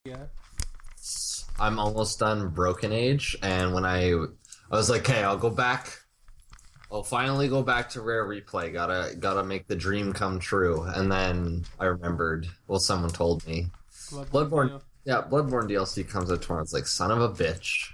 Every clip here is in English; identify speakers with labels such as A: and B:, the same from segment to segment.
A: Yeah.
B: I'm almost done Broken Age, and when I was like, okay, I'll go back. I'll finally go back to Rare Replay. Gotta make the dream come true. And then I remembered. Well, someone told me. Bloodborne. Yeah, Bloodborne DLC comes out tomorrow. It's like, son of a bitch.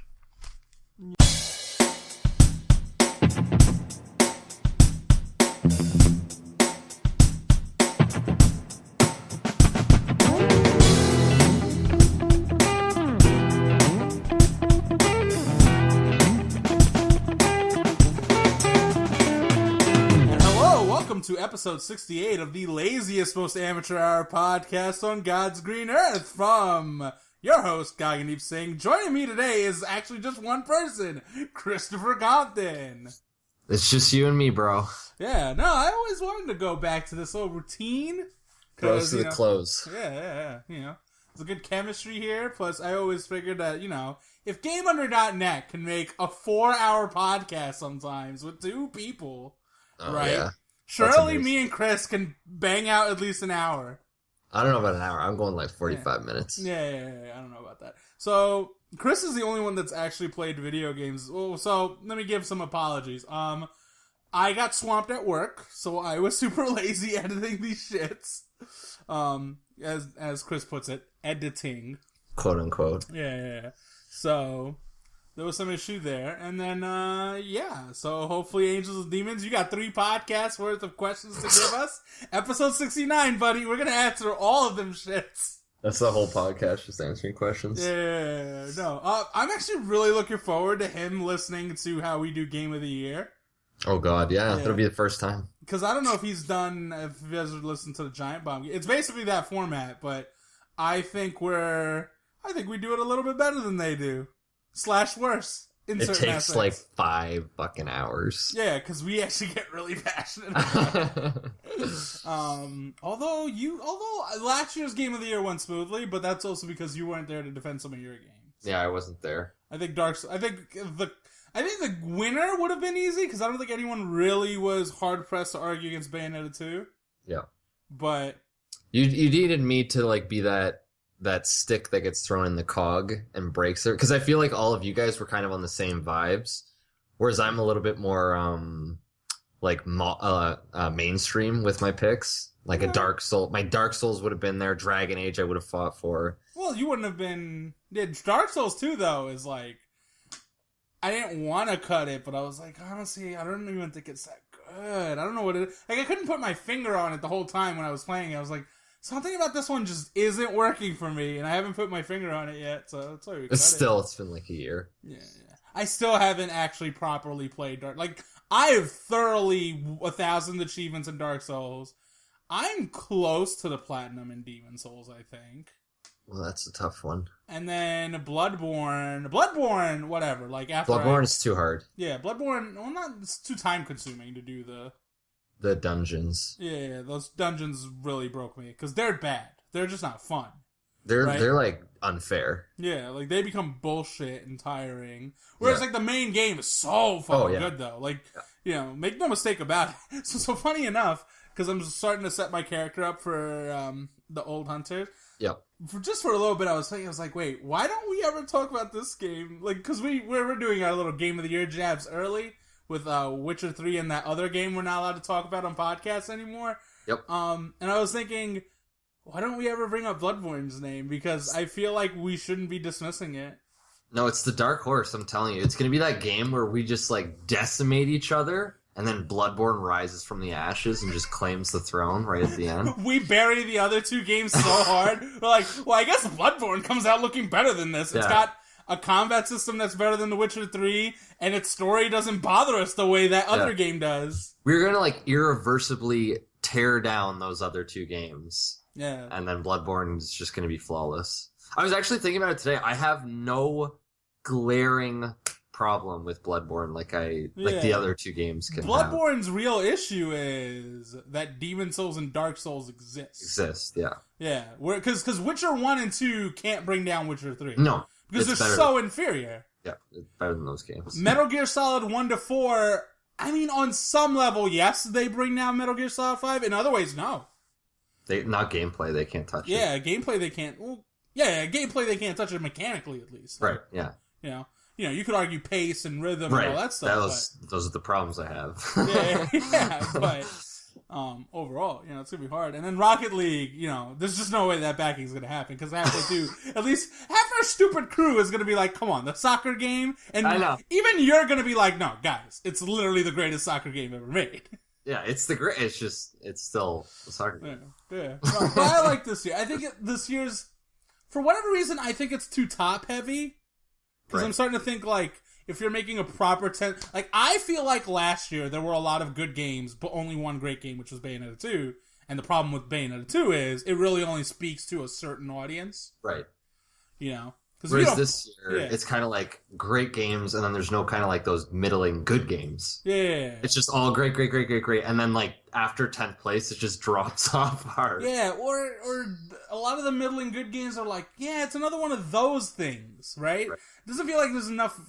A: To episode 68 of the laziest, most amateur hour podcast on God's green earth from your host, Gagan and Chris. Joining me today is actually just one person, Christopher Compton.
B: It's just you and me, bro.
A: Yeah, no, I always wanted to go back to this little routine.
B: Close to the close.
A: Yeah, you know. There's a good chemistry here, plus I always figured that, if GameUnder.net can make a 4-hour podcast sometimes with two people, right? Yeah. Surely me and Chris can bang out at least an hour.
B: I don't know about an hour. I'm going like 45 minutes.
A: Yeah. I don't know about that. So, Chris is the only one that's actually played video games. So, let me give some apologies. I got swamped at work, so I was super lazy editing these shits. As Chris puts it, editing.
B: Quote unquote.
A: Yeah. So, there was some issue there, and then, so hopefully Angels and Demons, you got 3 podcasts worth of questions to give us. Episode 69, buddy, we're gonna answer all of them shits.
B: That's the whole podcast, just answering questions.
A: Yeah, no, I'm actually really looking forward to him listening to how we do Game of the Year.
B: Oh god, yeah. That'll be the first time. Because
A: I don't know if he has listened to the Giant Bomb. It's basically that format, but I think we do it a little bit better than they do. / worse. It takes aspects.
B: Like 5 fucking hours.
A: Yeah, because we actually get really passionate about it. Although last year's Game of the Year went smoothly, but that's also because you weren't there to defend some of your games.
B: Yeah, I wasn't there.
A: I think the winner would have been easy because I don't think anyone really was hard pressed to argue against Bayonetta 2.
B: Yeah,
A: but
B: you needed me to like be that stick that gets thrown in the cog and breaks it. Because I feel like all of you guys were kind of on the same vibes. Whereas I'm a little bit more, mainstream with my picks. Like a Dark Souls. My Dark Souls would have been there. Dragon Age I would have fought for.
A: Well, you wouldn't have been... Yeah, Dark Souls 2, though, is like... I didn't want to cut it, but I was like, honestly, I don't even think it's that good. I don't know what it is. Like, I couldn't put my finger on it the whole time when I was playing it. I was like... Something about this one just isn't working for me, and I haven't put my finger on it yet, so that's why we cut it.
B: It's been like a year.
A: Yeah. I still haven't actually properly played Dark... Like, I have thoroughly 1,000 achievements in Dark Souls. I'm close to the Platinum in Demon Souls, I think.
B: Well, that's a tough one.
A: And then Bloodborne, whatever. Like after
B: Bloodborne is too hard.
A: Yeah, Bloodborne... Well, it's too time-consuming to do the
B: dungeons.
A: Yeah, those dungeons really broke me because they're bad. They're just not fun.
B: They're like unfair.
A: Yeah, like they become bullshit and tiring. Whereas like the main game is so fucking good though. Like make no mistake about it. So funny enough, because I'm starting to set my character up for the old hunters.
B: Yep.
A: For a little bit, I was like, wait, why don't we ever talk about this game? Like, because we're doing our little Game of the Year jabs early. With Witcher 3 and that other game we're not allowed to talk about on podcasts anymore.
B: Yep.
A: And I was thinking, why don't we ever bring up Bloodborne's name? Because I feel like we shouldn't be dismissing it.
B: No, it's the dark horse, I'm telling you. It's going to be that game where we just, like, decimate each other, and then Bloodborne rises from the ashes and just claims the throne right at the end.
A: We bury the other 2 games so hard. We're like, well, I guess Bloodborne comes out looking better than this. It's got a combat system that's better than The Witcher 3, and its story doesn't bother us the way that other game does.
B: We're gonna, like, irreversibly tear down those other 2 games.
A: Yeah.
B: And then Bloodborne is just gonna be flawless. I was actually thinking about it today. I have no glaring problem with Bloodborne like the other 2 games can
A: Bloodborne's real issue is that Demon Souls and Dark Souls exist.
B: Yeah.
A: Yeah. Because Witcher 1 and 2 can't bring down Witcher 3.
B: No.
A: Because they're so inferior.
B: Yeah, it's better than those games.
A: Metal Gear Solid 1 to 4, I mean, on some level, yes, they bring down Metal Gear Solid 5. In other ways, no.
B: Not gameplay, they can't touch it.
A: Yeah, gameplay they can't. Well, Yeah, gameplay they can't touch it mechanically at least.
B: Right, yeah.
A: You know, you could argue pace and rhythm and all that stuff.
B: Those are the problems I have.
A: but overall, you know, it's gonna be hard. And then Rocket League, you know, there's just no way that backing is gonna happen because halfway through, at least half our stupid crew is gonna be like, "Come on, the soccer game," and
B: I know.
A: Even you're gonna be like, "No, guys, it's literally the greatest soccer game ever made."
B: Yeah, it's still a soccer game.
A: Yeah. No, but I like this year. I think this year's, for whatever reason, I think it's too top heavy. Because I'm starting to think, like, if you're making a proper like, I feel like last year there were a lot of good games, but only one great game, which was Bayonetta 2. And the problem with Bayonetta 2 is it really only speaks to a certain audience.
B: Right.
A: You know?
B: Whereas this year, it's kind of like great games, and then there's no kind of like those middling good games.
A: Yeah.
B: It's just all great. And then like after 10th place, it just drops off hard.
A: Yeah, or a lot of the middling good games are like, yeah, it's another one of those things, right? It doesn't feel like there's enough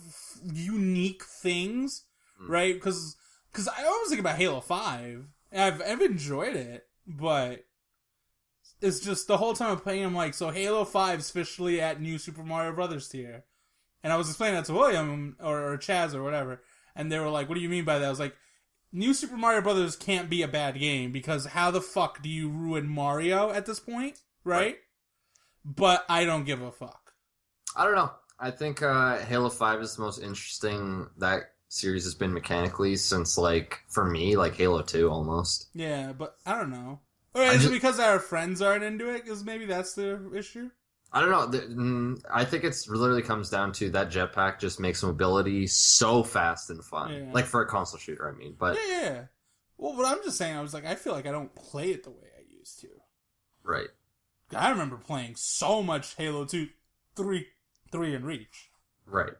A: unique things, right? Because I always think about Halo 5. I've enjoyed it, but it's just the whole time I'm playing, I'm like, so Halo 5's officially at New Super Mario Brothers tier. And I was explaining that to William or Chaz or whatever, and they were like, what do you mean by that? I was like, New Super Mario Brothers can't be a bad game because how the fuck do you ruin Mario at this point, right? But I don't give a fuck.
B: I don't know. I think Halo 5 is the most interesting that series has been mechanically since, like, for me, like Halo 2 almost.
A: Yeah, but I don't know. Or is it because our friends aren't into it? Because maybe that's the issue?
B: I don't know. I think it's literally comes down to that jetpack just makes mobility so fast and fun.
A: Yeah.
B: Like for a console shooter, I mean. But
A: yeah. Well, what I'm just saying, I was like, I feel like I don't play it the way I used to.
B: Right.
A: I remember playing so much Halo 2, 3 and Reach.
B: Right.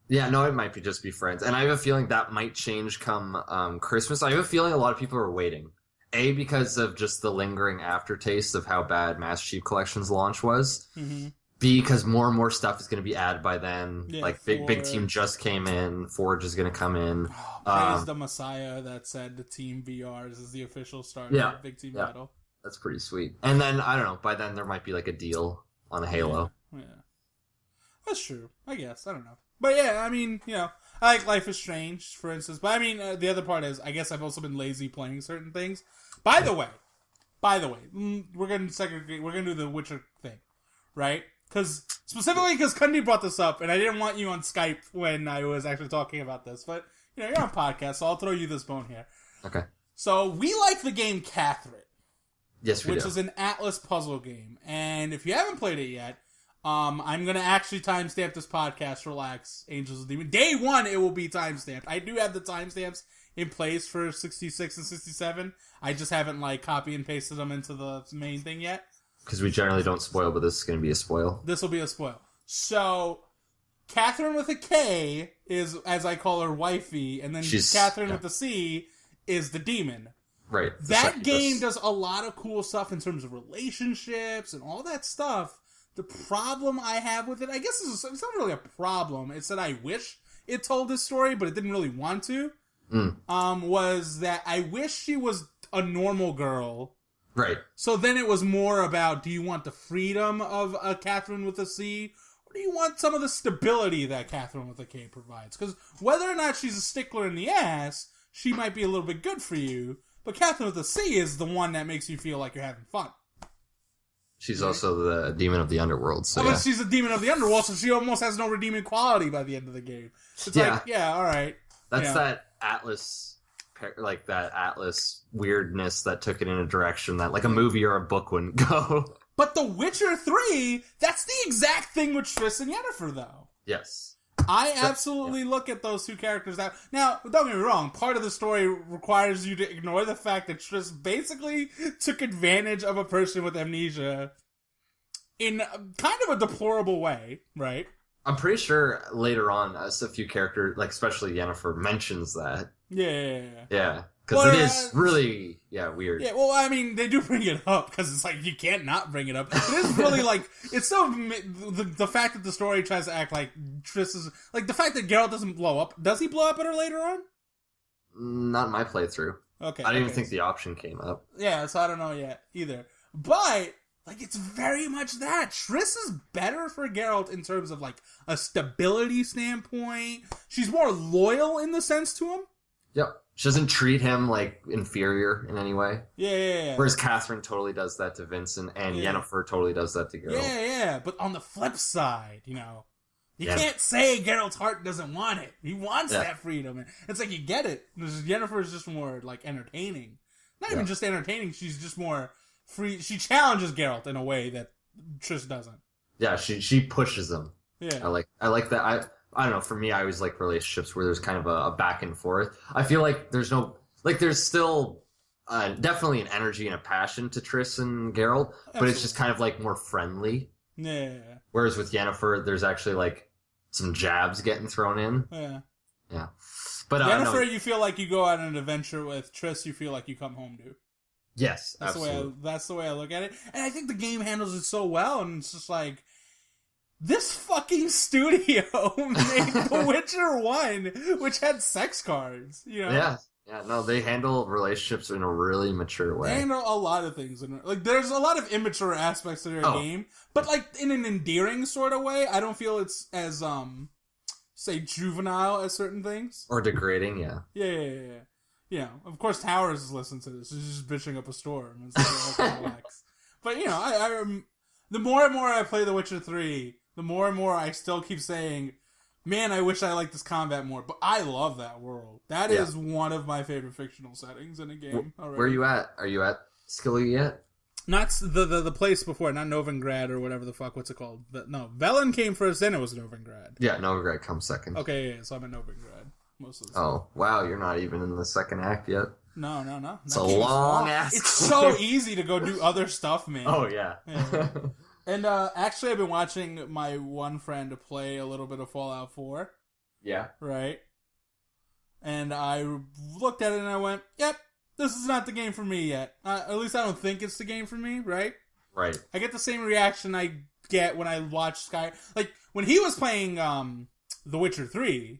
B: Yeah, no, it might just be friends. And I have a feeling that might change come Christmas. I have a feeling a lot of people are waiting. A, because of just the lingering aftertaste of how bad Master Chief Collection's launch was. Mm-hmm. B, because more and more stuff is going to be added by then. Yeah, like, Big Team just came in. Forge is going to come in.
A: Praise the Messiah that said the Team VRs is the official start of Big Team Battle.
B: That's pretty sweet. And then, I don't know, by then there might be like a deal on a Halo.
A: Yeah. That's true. I guess. I don't know. But yeah, I mean, you know, I like Life is Strange, for instance. But I mean, the other part is, I guess I've also been lazy playing certain things. By the way, we're gonna segregate. We're gonna do the Witcher thing, right? Specifically because Kundi brought this up, and I didn't want you on Skype when I was actually talking about this. But you know, you're on podcast, so I'll throw you this bone here.
B: Okay.
A: So we like the game Catherine.
B: Yes, we do.
A: Which is an Atlas puzzle game, and if you haven't played it yet, I'm gonna actually timestamp this podcast. Relax, Angels of Demon. Day 1, it will be timestamped. I do have the timestamps in place for 66 and 67. I just haven't like copy and pasted them into the main thing yet.
B: Because we generally don't spoil, but this is going to be a spoil.
A: This will be a spoil. So, Catherine with a K is, as I call her, wifey, and then Catherine with a C is the demon.
B: Right.
A: That game does a lot of cool stuff in terms of relationships and all that stuff. The problem I have with it, I guess it's not really a problem. It's that I wish it told this story, but it didn't really want to. Was that I wish she was a normal girl.
B: Right.
A: So then it was more about, do you want the freedom of a Catherine with a C, or do you want some of the stability that Catherine with a K provides? Because whether or not she's a stickler in the ass, she might be a little bit good for you, but Catherine with a C is the one that makes you feel like you're having fun.
B: She's also the demon of the underworld. So
A: but she's a demon of the underworld, so she almost has no redeeming quality by the end of the game. It's like, yeah, all right.
B: That's that Atlas, like that Atlas weirdness that took it in a direction that like a movie or a book wouldn't go.
A: But The Witcher 3, that's the exact thing with Triss and Yennefer, though.
B: Yes.
A: I absolutely look at those two characters that... Now, don't get me wrong, part of the story requires you to ignore the fact that Triss basically took advantage of a person with amnesia in kind of a deplorable way, right?
B: I'm pretty sure later on, a few characters, like especially Yennefer, mentions that. Yeah. Because it is really, weird.
A: Yeah, well, I mean, they do bring it up, because it's like, you can't not bring it up. It is really, like, it's so, the fact that the story tries to act like Triss is, like, the fact that Geralt doesn't blow up, does he blow up at her later on?
B: Not in my playthrough.
A: Okay.
B: I didn't even think the option came up.
A: Yeah, so I don't know yet, either. But, Like, it's very much that. Triss is better for Geralt in terms of, like, a stability standpoint. She's more loyal in the sense to him.
B: Yep. She doesn't treat him, like, inferior in any way.
A: Yeah.
B: Whereas Catherine totally does that to Vincent, and Yennefer totally does that to Geralt.
A: Yeah. But on the flip side, you can't say Geralt's heart doesn't want it. He wants that freedom. It's like, you get it. Yennefer is just more, like, entertaining. Not even just entertaining, she's just more free. She challenges Geralt in a way that Triss doesn't. Yeah,
B: she pushes him.
A: Yeah.
B: I like that. I don't know, for me, I always like relationships where there's kind of a back and forth. I feel like there's still definitely an energy and a passion to Triss and Geralt, but it's just kind of like more friendly.
A: Yeah.
B: Whereas with Yennefer, there's actually like some jabs getting thrown in. Yeah. But
A: Yennefer, you feel like you go on an adventure with. Triss, you feel like you come home to.
B: Yes, absolutely.
A: That's the way I look at it. And I think the game handles it so well, and it's just like, this fucking studio made The Witcher 1, which had sex cards,
B: Yeah, no, they handle relationships in a really mature way.
A: They handle a lot of things. Like, there's a lot of immature aspects to their game, but, like, in an endearing sort of way. I don't feel it's as, say, juvenile as certain things.
B: Or degrading, yeah.
A: Yeah. Of course, Towers listens to this. He's just bitching up a storm. It's like, relax. But, the more and more I play The Witcher 3, the more and more I still keep saying, man, I wish I liked this combat more. But I love that world. That is one of my favorite fictional settings in a game.
B: Where are you at? Are you at Skellige yet?
A: Not the place before, not Novigrad or whatever the fuck, what's it called? No, Velen came first, then it was Novigrad.
B: Yeah, Novigrad comes second.
A: Okay, so I'm at Novigrad most of the time.
B: Oh, wow, you're not even in the second act yet.
A: No.
B: It's a long ass.
A: It's so easy to go do other stuff, man.
B: Oh, yeah.
A: And actually, I've been watching my one friend play a little bit of Fallout 4.
B: Yeah.
A: Right? And I looked at it and I went, yep, this is not the game for me yet. At least I don't think it's the game for me, right?
B: Right.
A: I get the same reaction I get when I watch Sky. Like, when he was playing The Witcher 3,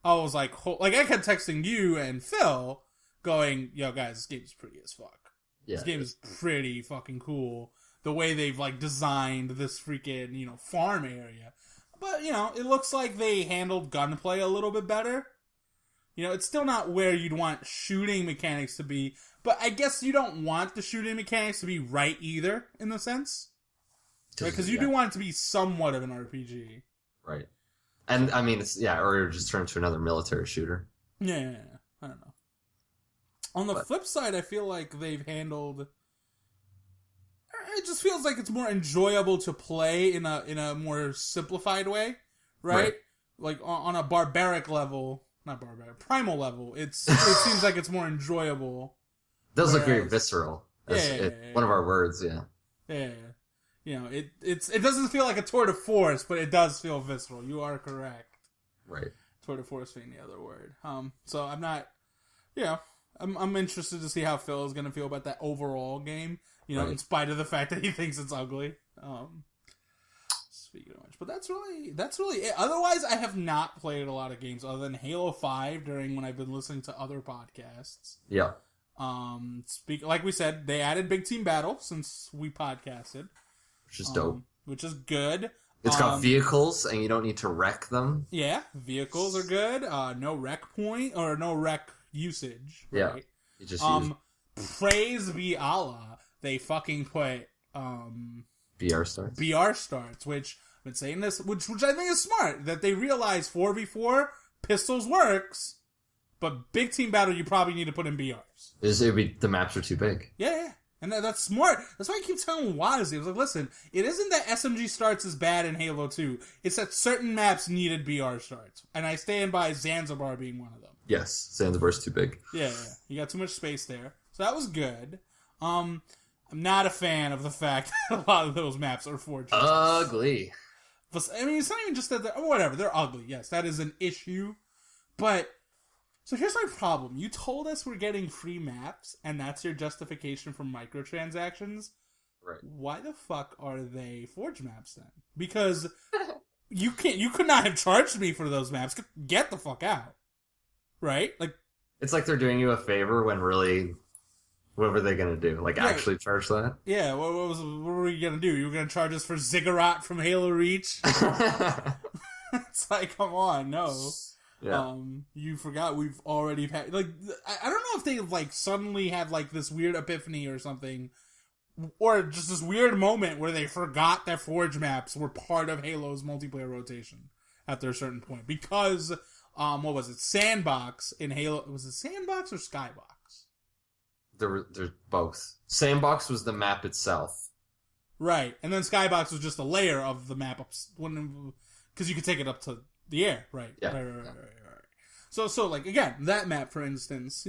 A: I was like, I kept texting you and Phil going, yo, guys, this game is pretty as fuck.
B: Yeah,
A: this game is pretty fucking cool. The way they've, like, designed this freaking, farm area. But, it looks like they handled gunplay a little bit better. It's still not where you'd want shooting mechanics to be, but I guess you don't want the shooting mechanics to be right either, in the sense. Right? Because you do want it to be somewhat of an RPG.
B: Right. And, I mean, or just turn to another military shooter.
A: Yeah. I don't know. On the flip side, I feel like they've handled... It just feels like it's more enjoyable to play in a more simplified way, right? Like, on a barbaric level... Not barbaric, primal level. It seems like it's more enjoyable.
B: It does look very visceral. One of our words, yeah.
A: Yeah. It doesn't feel like a tour de force, but it does feel visceral. You are correct.
B: Right.
A: Tour de force being the other word. So I'm not, I'm interested to see how Phil is going to feel about that overall game, in spite of the fact that he thinks it's ugly. Speaking of which, but that's really it. Otherwise, I have not played a lot of games other than Halo 5 during when I've been listening to other podcasts.
B: Yeah.
A: Like we said, they added Big Team Battle since we podcasted.
B: Which is dope.
A: Which is good.
B: It's got vehicles, and you don't need to wreck them.
A: Yeah, vehicles are good. No wreck point, or no wreck usage.
B: Yeah.
A: Right?
B: You just
A: praise be Allah. They fucking put, BR starts, which I've been saying this, which I think is smart, that they realize 4v4 pistols works, but Big Team Battle you probably need to put in BRs.
B: The maps are too big.
A: Yeah. And that's smart. That's why I keep telling Wazzy, I was like, listen, it isn't that SMG starts is bad in Halo 2. It's that certain maps needed BR starts. And I stand by Zanzibar being one of them.
B: Yes, Zanzibar's too big.
A: Yeah. You got too much space there. So that was good. I'm not a fan of the fact that a lot of those maps are fortress.
B: Ugly.
A: But, I mean, it's not even just that whatever, they're ugly. Yes, that is an issue. But, so here's my problem. You told us we're getting free maps, and that's your justification for microtransactions.
B: Right.
A: Why the fuck are they Forge maps then? Because you could not have charged me for those maps. Get the fuck out. Right? Like,
B: it's like they're doing you a favor when really What were they gonna do? Like, actually charge that?
A: Yeah, what were you gonna do? You were gonna charge us for Ziggurat from Halo Reach? It's like, come on, no.
B: Yeah.
A: You forgot we've already had, like, I don't know if they, like, suddenly had, like, this weird epiphany or something, or just this weird moment where they forgot that Forge maps were part of Halo's multiplayer rotation after a certain point. Because, what was it? Sandbox in Halo, was it Sandbox or Skybox?
B: There's both. Sandbox was the map itself.
A: Right, and then Skybox was just a layer of the map, because you could take it up to the air, right?
B: Yeah.
A: Right. So, like, again, that map, for instance,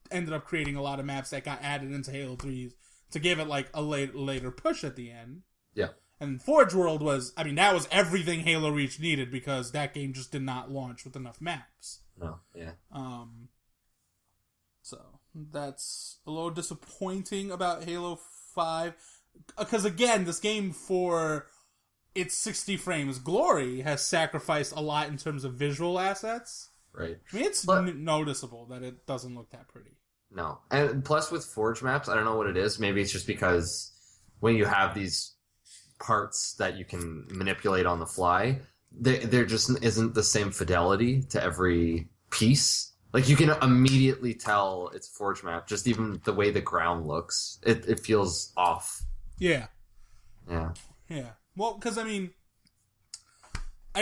A: ended up creating a lot of maps that got added into Halo 3 to give it, like, a later push at the end.
B: Yeah.
A: And Forge World was, that was everything Halo Reach needed, because that game just did not launch with enough maps.
B: No, yeah.
A: So, that's a little disappointing about Halo 5. Because, again, this game, for its 60 frames glory, has sacrificed a lot in terms of visual assets.
B: Right.
A: I mean, it's noticeable that it doesn't look that pretty.
B: No. And plus with Forge maps, I don't know what it is. Maybe it's just because when you have these parts that you can manipulate on the fly, there just isn't the same fidelity to every piece. Like, you can immediately tell it's a Forge map, just even the way the ground looks. It feels off.
A: Yeah.
B: Yeah.
A: Yeah. Well, because, I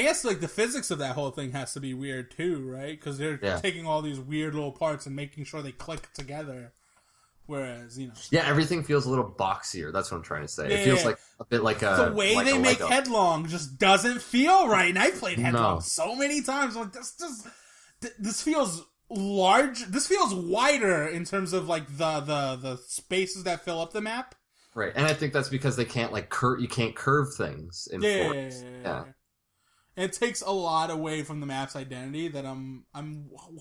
A: guess, like, the physics of that whole thing has to be weird, too, right? Because they're taking all these weird little parts and making sure they click together. Whereas,
B: Yeah, everything feels a little boxier. That's what I'm trying to say. It feels like a bit like a...
A: The way they make Headlong just doesn't feel right. And I played Headlong so many times. I'm like, this feels large. This feels wider in terms of, like, the spaces that fill up the map.
B: Right, and I think that's because they can't, like, you can't curve things in Forge. Yeah.
A: And it takes a lot away from the map's identity that I'm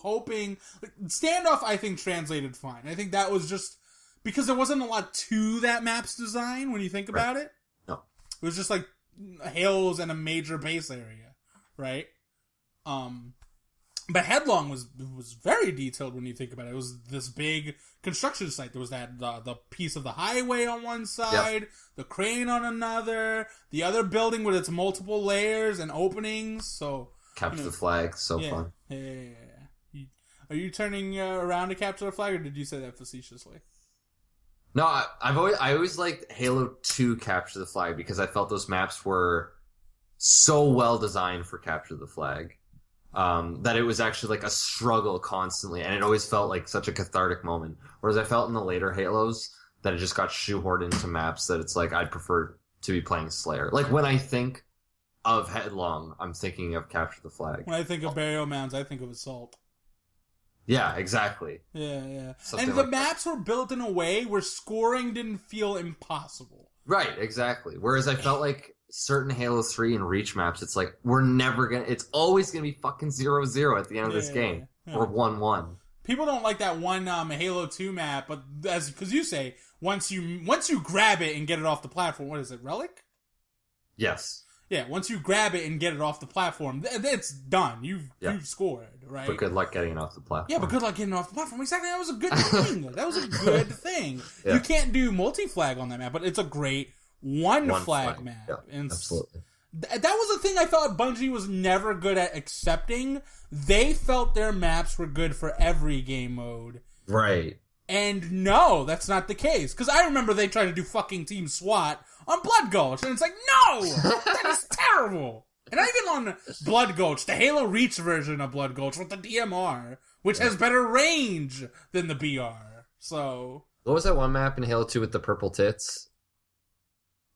A: hoping... Standoff, I think, translated fine. I think that was just... Because there wasn't a lot to that map's design when you think about it.
B: No.
A: It was just, like, hills and a major base area, right? But Headlong was very detailed when you think about it. It was this big construction site. There was that the piece of the highway on one side, the crane on another, the other building with its multiple layers and openings. So
B: capture the flag, fun.
A: Yeah. Are you turning around to capture the flag, or did you say that facetiously?
B: No, I always liked Halo 2 Capture the Flag because I felt those maps were so well designed for Capture the Flag. That it was actually like a struggle constantly, and it always felt like such a cathartic moment. Whereas I felt in the later Halos that it just got shoehorned into maps that it's like I'd prefer to be playing Slayer. Like, when I think of Headlong, I'm thinking of Capture the Flag.
A: When I think of Burial Mounds, I think of Assault.
B: Yeah, exactly.
A: Yeah.
B: Something
A: and the
B: like
A: maps were built in a way where scoring didn't feel impossible.
B: Right, exactly. Whereas I felt like certain Halo 3 and Reach maps, it's like, it's always gonna be fucking 0-0 at the end of this game. Yeah. Or 1-1.
A: People don't like that one Halo 2 map, but because you say, once you grab it and get it off the platform, what is it, Relic?
B: Yes.
A: Yeah, once you grab it and get it off the platform, it's done. You've scored, right?
B: But good luck getting it off the platform.
A: Yeah, but good luck getting it off the platform. Exactly, that was a good thing. That was a good thing. Yeah. You can't do multi-flag on that map, but it's a great one flag map.
B: Yeah, and absolutely.
A: That was a thing I thought Bungie was never good at accepting. They felt their maps were good for every game mode.
B: Right.
A: And no, that's not the case. Because I remember they tried to do fucking Team SWAT on Blood Gulch, and it's like, no! That is terrible! And even on Blood Gulch, the Halo Reach version of Blood Gulch with the DMR, which has better range than the BR. So...
B: What was that one map in Halo 2 with the purple tits?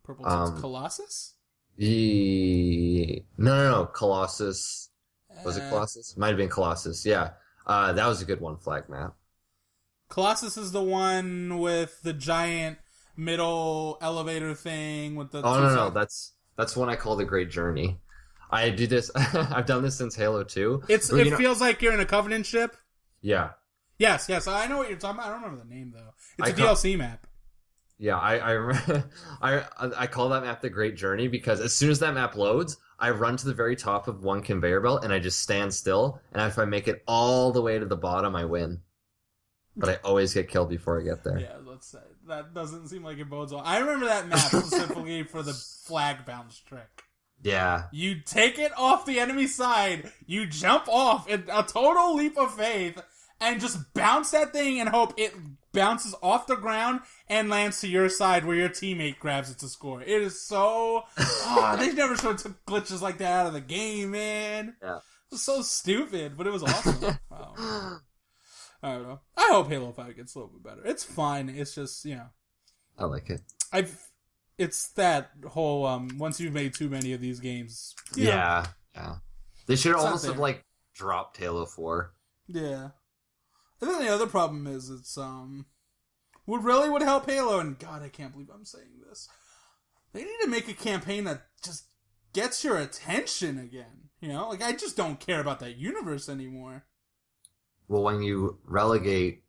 A: Purple tits? Colossus?
B: No. Colossus. Was it Colossus? Might have been Colossus, yeah. That was a good one flag map.
A: Colossus is the one with the giant middle elevator thing with the...
B: Oh, no. That's one I call the Great Journey. I do this... I've done this since Halo 2.
A: It feels like you're in a Covenant ship?
B: Yeah.
A: Yes. I know what you're talking about. I don't remember the name, though. It's a DLC map.
B: Yeah, I call that map the Great Journey because as soon as that map loads, I run to the very top of one conveyor belt and I just stand still. And if I make it all the way to the bottom, I win. but I always get killed before I get there.
A: Yeah, let's say. That doesn't seem like it bodes well. I remember that map specifically for the flag bounce trick.
B: Yeah.
A: You take it off the enemy side, you jump off in a total leap of faith, and just bounce that thing and hope it bounces off the ground and lands to your side where your teammate grabs it to score. It is so... they never showed glitches like that out of the game, man.
B: Yeah.
A: It was so stupid, but it was awesome. Wow. I don't know. I hope Halo 5 gets a little bit better. It's fine. It's just,
B: I like it.
A: It's that whole, once you've made too many of these games.
B: Yeah. They should almost have, dropped Halo 4.
A: Yeah. And then the other problem is it's, what really would help Halo, and God, I can't believe I'm saying this. They need to make a campaign that just gets your attention again. I just don't care about that universe anymore.
B: Well, when you relegate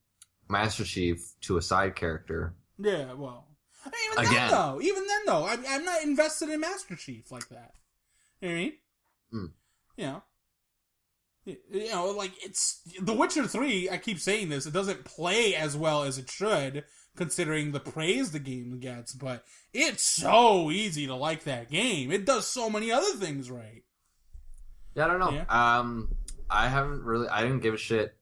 B: Master Chief to a side character.
A: Yeah, well. Even then though, I'm not invested in Master Chief like that. You know what I mean? It's The Witcher 3, I keep saying this, it doesn't play as well as it should, considering the praise the game gets, but it's so easy to like that game. It does so many other things right.
B: Yeah, I don't know. Yeah. I didn't give a shit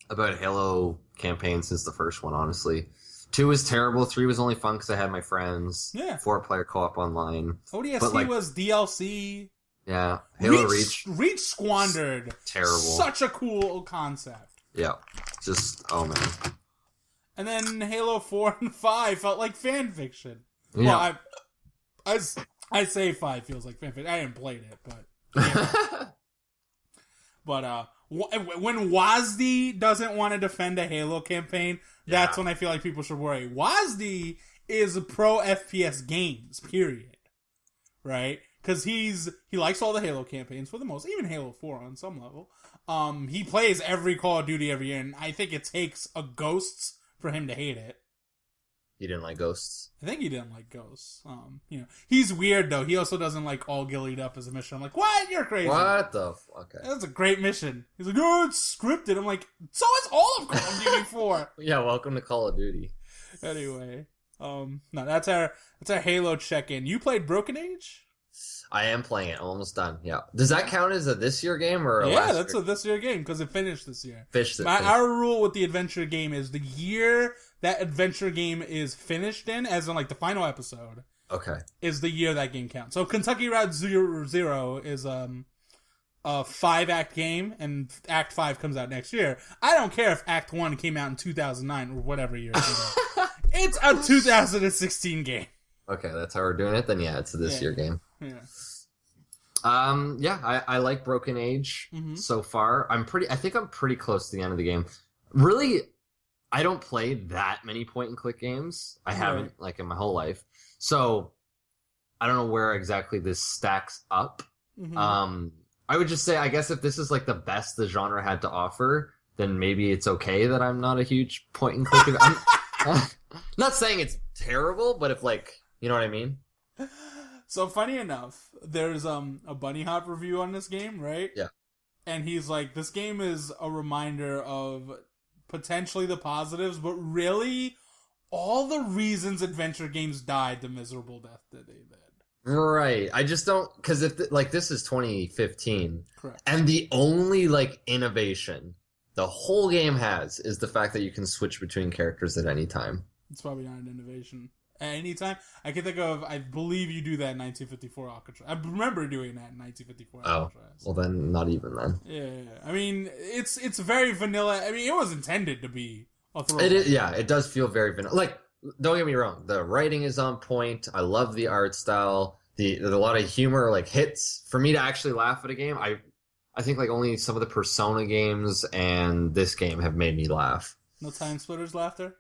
B: about Halo campaign since the first one, honestly. 2 was terrible, 3 was only fun because I had my friends.
A: Yeah.
B: 4-player co-op online.
A: ODST was DLC.
B: Yeah. Halo Reach.
A: Reach squandered.
B: Terrible.
A: Such a cool concept.
B: Yeah. Just, oh man.
A: And then Halo 4 and 5 felt like fan fiction.
B: Yeah.
A: Well, I say 5 feels like fan fiction. I didn't play it, but... But when WASD doesn't want to defend a Halo campaign, that's when I feel like people should worry. WASD is pro FPS games, period. Right? Because he likes all the Halo campaigns for the most, even Halo 4 on some level. He plays every Call of Duty every year, and I think it takes a Ghosts for him to hate it.
B: You didn't like Ghosts?
A: I think he didn't like Ghosts. He's weird though. He also doesn't like All Gillied Up as a mission. I'm like, what? You're crazy.
B: What the fuck? Okay.
A: That's a great mission. He's like, oh, it's scripted. I'm like, so is all of Call of Duty 4.
B: Yeah, welcome to Call of Duty.
A: Anyway, no, that's our Halo check-in. You played Broken Age?
B: I am playing it. I'm almost done. Yeah. Does that count as a this year game or a last
A: that's
B: year?
A: a this year game because it finished this year.
B: Our
A: rule with the adventure game is the year that adventure game is finished in, as in like the final episode.
B: Okay.
A: Is the year that game counts. So Kentucky Route Zero is a 5-act game, and Act 5 comes out next year. I don't care if Act 1 came out in 2009 or whatever year. It's a 2016 game.
B: Okay, that's how we're doing it. Then yeah, it's a this year game.
A: Yeah.
B: I like Broken Age so far. I think I'm pretty close to the end of the game. Really, I don't play that many point and click games. I haven't in my whole life. So I don't know where exactly this stacks up. I would just say, I guess if this is like the best the genre had to offer, then maybe it's okay that I'm not a huge point and click. I'm not saying it's terrible, but if you know what I mean?
A: So funny enough, there's a Bunny Hop review on this game, right?
B: Yeah.
A: And he's like, this game is a reminder of potentially the positives, but really all the reasons adventure games died the miserable death that they did.
B: Right. I just don't, because if this is 2015,
A: correct,
B: and the only innovation the whole game has is the fact that you can switch between characters at any time.
A: It's probably not an innovation. At any time, I can think of. I believe you do that in 1954 Alcatraz. I remember doing that in 1954 Alcatraz.
B: Well, then not even then.
A: Yeah. I mean, it's very vanilla. I mean, it was intended to be a throwback.
B: It is, yeah. It does feel very vanilla. Don't get me wrong. The writing is on point. I love the art style. There's a lot of humor, hits for me to actually laugh at a game. I think only some of the Persona games and this game have made me laugh.
A: No Time Splitters laughter.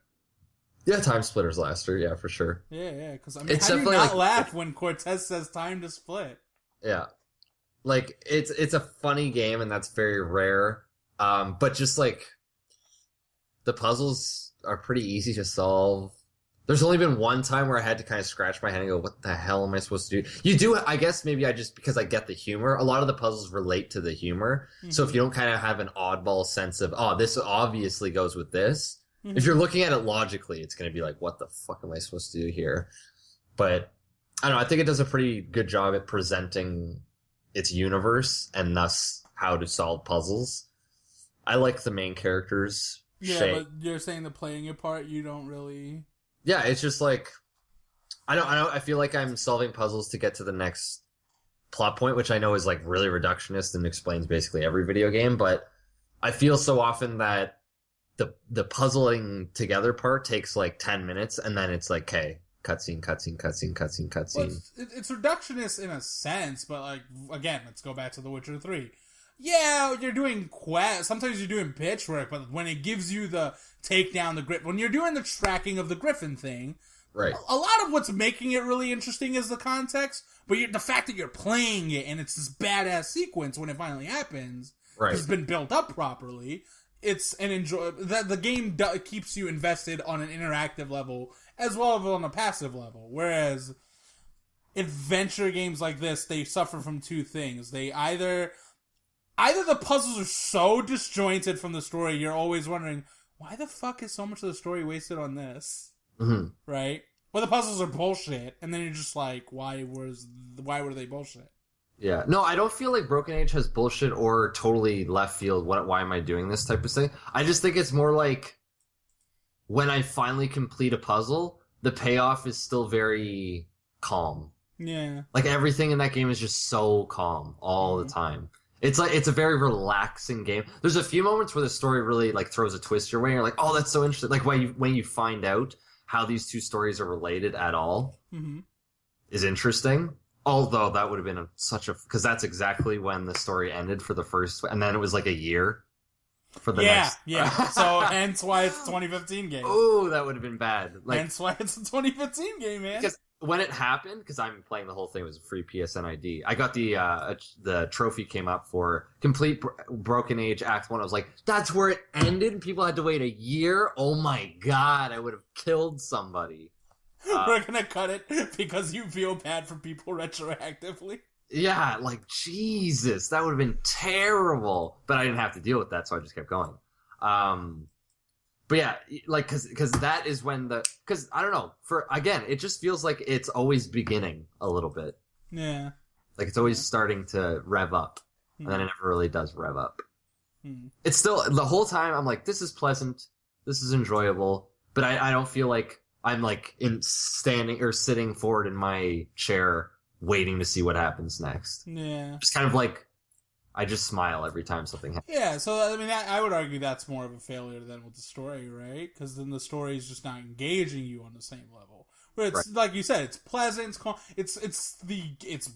B: Yeah, Time Splitters laughter, yeah, for sure.
A: Yeah, because it's how do you not laugh when Cortez says time to split?
B: Yeah. It's a funny game, and that's very rare. But just, the puzzles are pretty easy to solve. There's only been one time where I had to kind of scratch my head and go, what the hell am I supposed to do? You do, I guess maybe because I get the humor, a lot of the puzzles relate to the humor. Mm-hmm. So if you don't kind of have an oddball sense of, this obviously goes with this, If you're looking at it logically, it's going to be like, what the fuck am I supposed to do here? But I don't know. I think it does a pretty good job at presenting its universe and thus how to solve puzzles. I like the main characters.
A: Yeah,
B: Shay.
A: but you're saying the playing it part, you don't really.
B: Yeah, it's just like I feel like I'm solving puzzles to get to the next plot point, which I know is like really reductionist and explains basically every video game, but I feel so often that the puzzling together part takes like 10 minutes and then it's like, okay, cutscene.
A: Well, it's reductionist in a sense, but like, again, let's go back to The Witcher 3. Yeah, you're doing quest. Sometimes you're doing pitch work, but when it gives you the take down the griffin, when you're doing the tracking of the griffin thing,
B: right?
A: A lot of what's making it really interesting is the context, but the fact that you're playing it and it's this badass sequence when it finally happens,
B: right?
A: Has been built up properly. It's an the game keeps you invested on an interactive level as well as on a passive level. Whereas adventure games like this, they suffer from two things. They either the puzzles are so disjointed from the story, you're always wondering, why the fuck is so much of the story wasted on this?
B: Mm-hmm.
A: Right? Or the puzzles are bullshit, and then you're just like, why were they bullshit?
B: Yeah. No, I don't feel like Broken Age has bullshit or totally left field, why am I doing this type of thing. I just think it's more like, when I finally complete a puzzle, the payoff is still very calm.
A: Yeah.
B: Like, everything in that game is just so calm all the time. It's like, it's a very relaxing game. There's a few moments where the story really like throws a twist your way. And you're like, oh, that's so interesting. Like when you find out how these two stories are related at all is interesting. Although that would have been because that's exactly when the story ended for the first, and then it was like a year for the next.
A: Yeah. So hence why it's a 2015 game.
B: Oh, that would have been bad. Like,
A: hence why it's a 2015 game, man.
B: Because when it happened, because I'm playing the whole thing, it was a free PSN ID. I got the trophy came up for complete Broken Age Act 1. I was like, that's where it ended? People had to wait a year? Oh my god, I would have killed somebody.
A: We're gonna cut it because you feel bad for people retroactively.
B: Yeah, like, Jesus, that would have been terrible. But I didn't have to deal with that, so I just kept going. But yeah, like, cause that is when cause I don't know, again, it just feels like it's always beginning a little bit.
A: Yeah.
B: Like it's always starting to rev up, and then it never really does rev up. It's still, the whole time I'm like, this is pleasant, this is enjoyable, but I don't feel like I'm like standing or sitting forward in my chair waiting to see what happens next.
A: Yeah.
B: Just kind of like, I just smile every time something happens.
A: Yeah, so I mean, I would argue that's more of a failure than with the story, right? Because then the story is just not engaging you on the same level. Where it's like you said, it's pleasant, it's calm. It's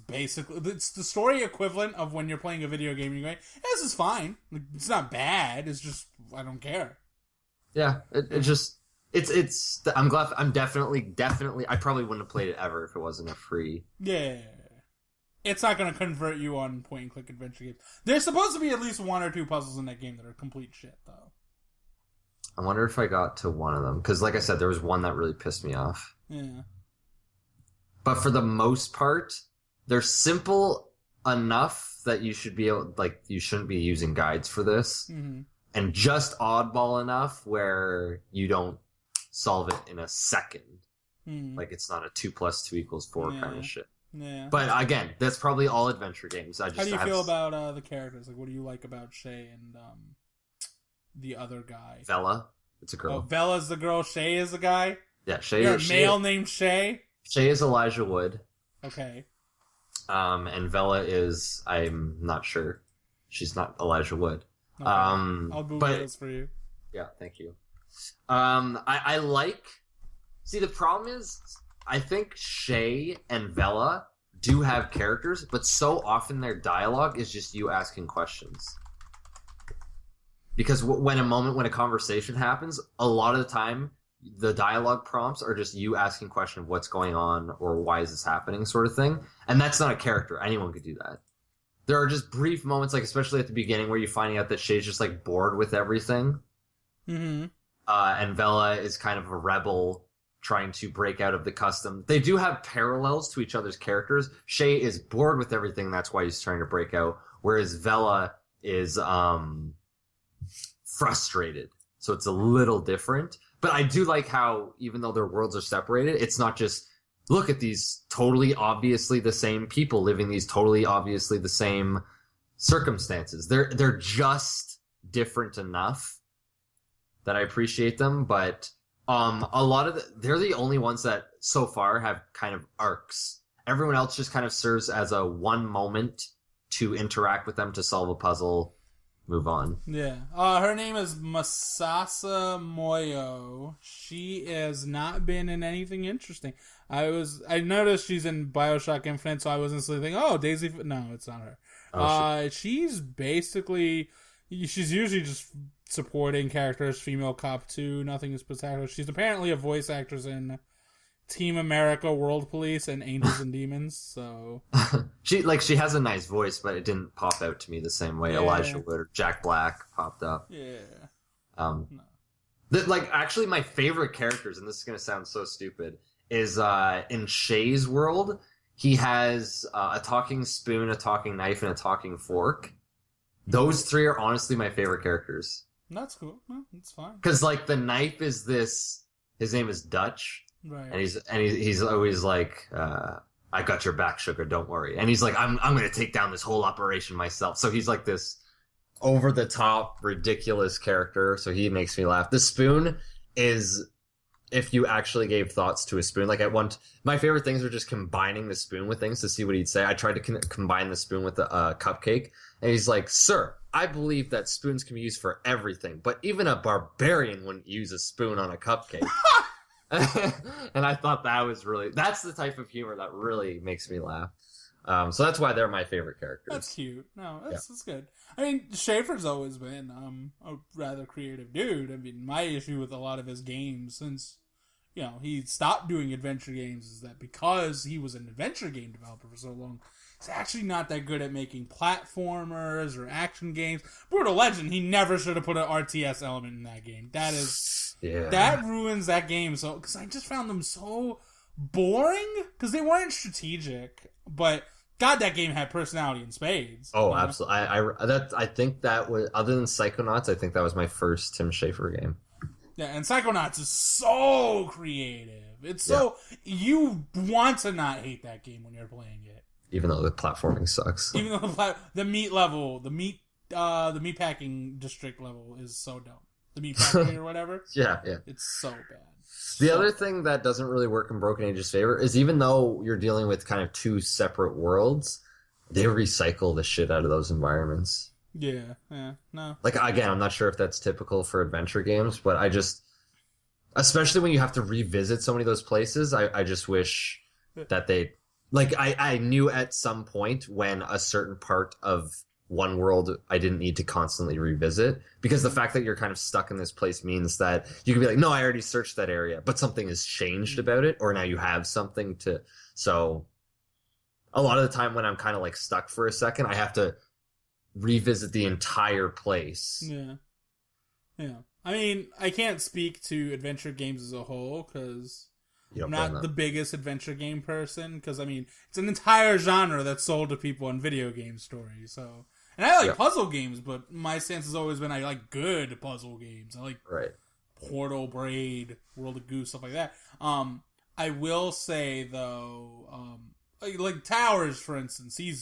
A: basically the story equivalent of when you're playing a video game and you're going, "This is fine. It's not bad. It's just I don't care."
B: Yeah, it's. I'm glad. I'm definitely. I probably wouldn't have played it ever if it wasn't a free.
A: Yeah. It's not going to convert you on point-and-click adventure games. There's supposed to be at least one or two puzzles in that game that are complete shit, though.
B: I wonder if I got to one of them. Because, like I said, there was one that really pissed me off.
A: Yeah.
B: But for the most part, they're simple enough that you should be able, like, you shouldn't be using guides for this.
A: Mm-hmm.
B: And just oddball enough where you don't solve it in a second.
A: Mm-hmm.
B: Like, it's not a 2 + 2 = 4 kind of shit.
A: Yeah.
B: But again, that's probably all adventure games. How
A: do you feel about the characters? Like, what do you like about Shay and the other guy?
B: Vela. It's a girl.
A: Oh, Vela's the girl. Shay is the guy.
B: Yeah, Shay.
A: You're a male named Shay.
B: Shay is Elijah Wood.
A: Okay.
B: And Vela is, I'm not sure. She's not Elijah Wood.
A: Okay. I'll Google this for you.
B: Yeah, thank you. I like. See, the problem is, I think Shay and Vela do have characters, but so often their dialogue is just you asking questions. Because when a conversation happens, a lot of the time, the dialogue prompts are just you asking a question of what's going on or why is this happening sort of thing. And that's not a character. Anyone could do that. There are just brief moments, like especially at the beginning, where you're finding out that Shay's just like bored with everything.
A: Mm-hmm.
B: And Vela is kind of a rebel trying to break out of the custom. They do have parallels to each other's characters. Shay is bored with everything, that's why he's trying to break out, whereas Vela is frustrated so it's a little different. But I do like how, even though their worlds are separated, it's not just, look at these totally obviously the same people living these totally obviously the same circumstances. They're just different enough that I appreciate them, but a lot of they're the only ones that so far have kind of arcs. Everyone else just kind of serves as a one moment to interact with them to solve a puzzle, move on.
A: Yeah. Her name is Masasa Moyo. She has not been in anything interesting. I noticed she's in BioShock Infinite, so I was instantly thinking, oh, Daisy. No, it's not her. She's basically, she's usually just supporting characters, female cop 2, nothing spectacular. She's apparently a voice actress in Team America, World Police, and Angels and Demons, so...
B: she has a nice voice, but it didn't pop out to me the same way Elijah Wood or Jack Black popped up.
A: Yeah.
B: No. Actually, my favorite characters, and this is going to sound so stupid, is in Shay's world, he has a talking spoon, a talking knife, and a talking fork. Those 3 are honestly my favorite characters.
A: That's cool. No, that's fine.
B: Because, the knife is this... His name is Dutch.
A: Right.
B: And he's always like, I got your back, sugar, don't worry. And he's like, I'm going to take down this whole operation myself. So he's like this over-the-top, ridiculous character. So he makes me laugh. The spoon is... If you actually gave thoughts to a spoon, my favorite things are just combining the spoon with things to see what he'd say. I tried to combine the spoon with the cupcake, and he's like, "Sir, I believe that spoons can be used for everything, but even a barbarian wouldn't use a spoon on a cupcake." And I thought that's the type of humor that really makes me laugh. So that's why they're my favorite characters.
A: That's cute. No, that's good. I mean, Schaefer's always been a rather creative dude. I mean, my issue with a lot of his games, since he stopped doing adventure games, is that because he was an adventure game developer for so long, he's actually not that good at making platformers or action games. Brutal Legend, he never should have put an RTS element in that game. That ruins that game. So, because I just found them so boring, because they weren't strategic, but God, that game had personality in spades.
B: Oh, absolutely. I think that was, other than Psychonauts, I think that was my first Tim Schafer game.
A: Yeah, and Psychonauts is so creative. It's so... You want to not hate that game when you're playing it.
B: Even though the platforming sucks.
A: Even though the meat level, the meat packing district level is so dumb. The meat packing or whatever.
B: Yeah. It's
A: so bad.
B: The other thing that doesn't really work in Broken Age's favor is, even though you're dealing with kind of 2 separate worlds, they recycle the shit out of those environments.
A: Yeah, no.
B: Again, I'm not sure if that's typical for adventure games, but I just, especially when you have to revisit so many of those places, I just wish that they, I knew at some point when a certain part of one world I didn't need to constantly revisit, because the fact that you're kind of stuck in this place means that you can be like, no, I already searched that area, but something has changed about it, or now you have something to... So a lot of the time when I'm kind of stuck for a second, I have to revisit the entire place.
A: Yeah. I mean, I can't speak to adventure games as a whole, because I'm not the biggest adventure game person, because, I mean, it's an entire genre that's sold to people in video game stories, so... And I like puzzle games, but my stance has always been I like good puzzle games. I like Portal, Braid, World of Goose, stuff like that. I will say, though, like Towers, for instance, he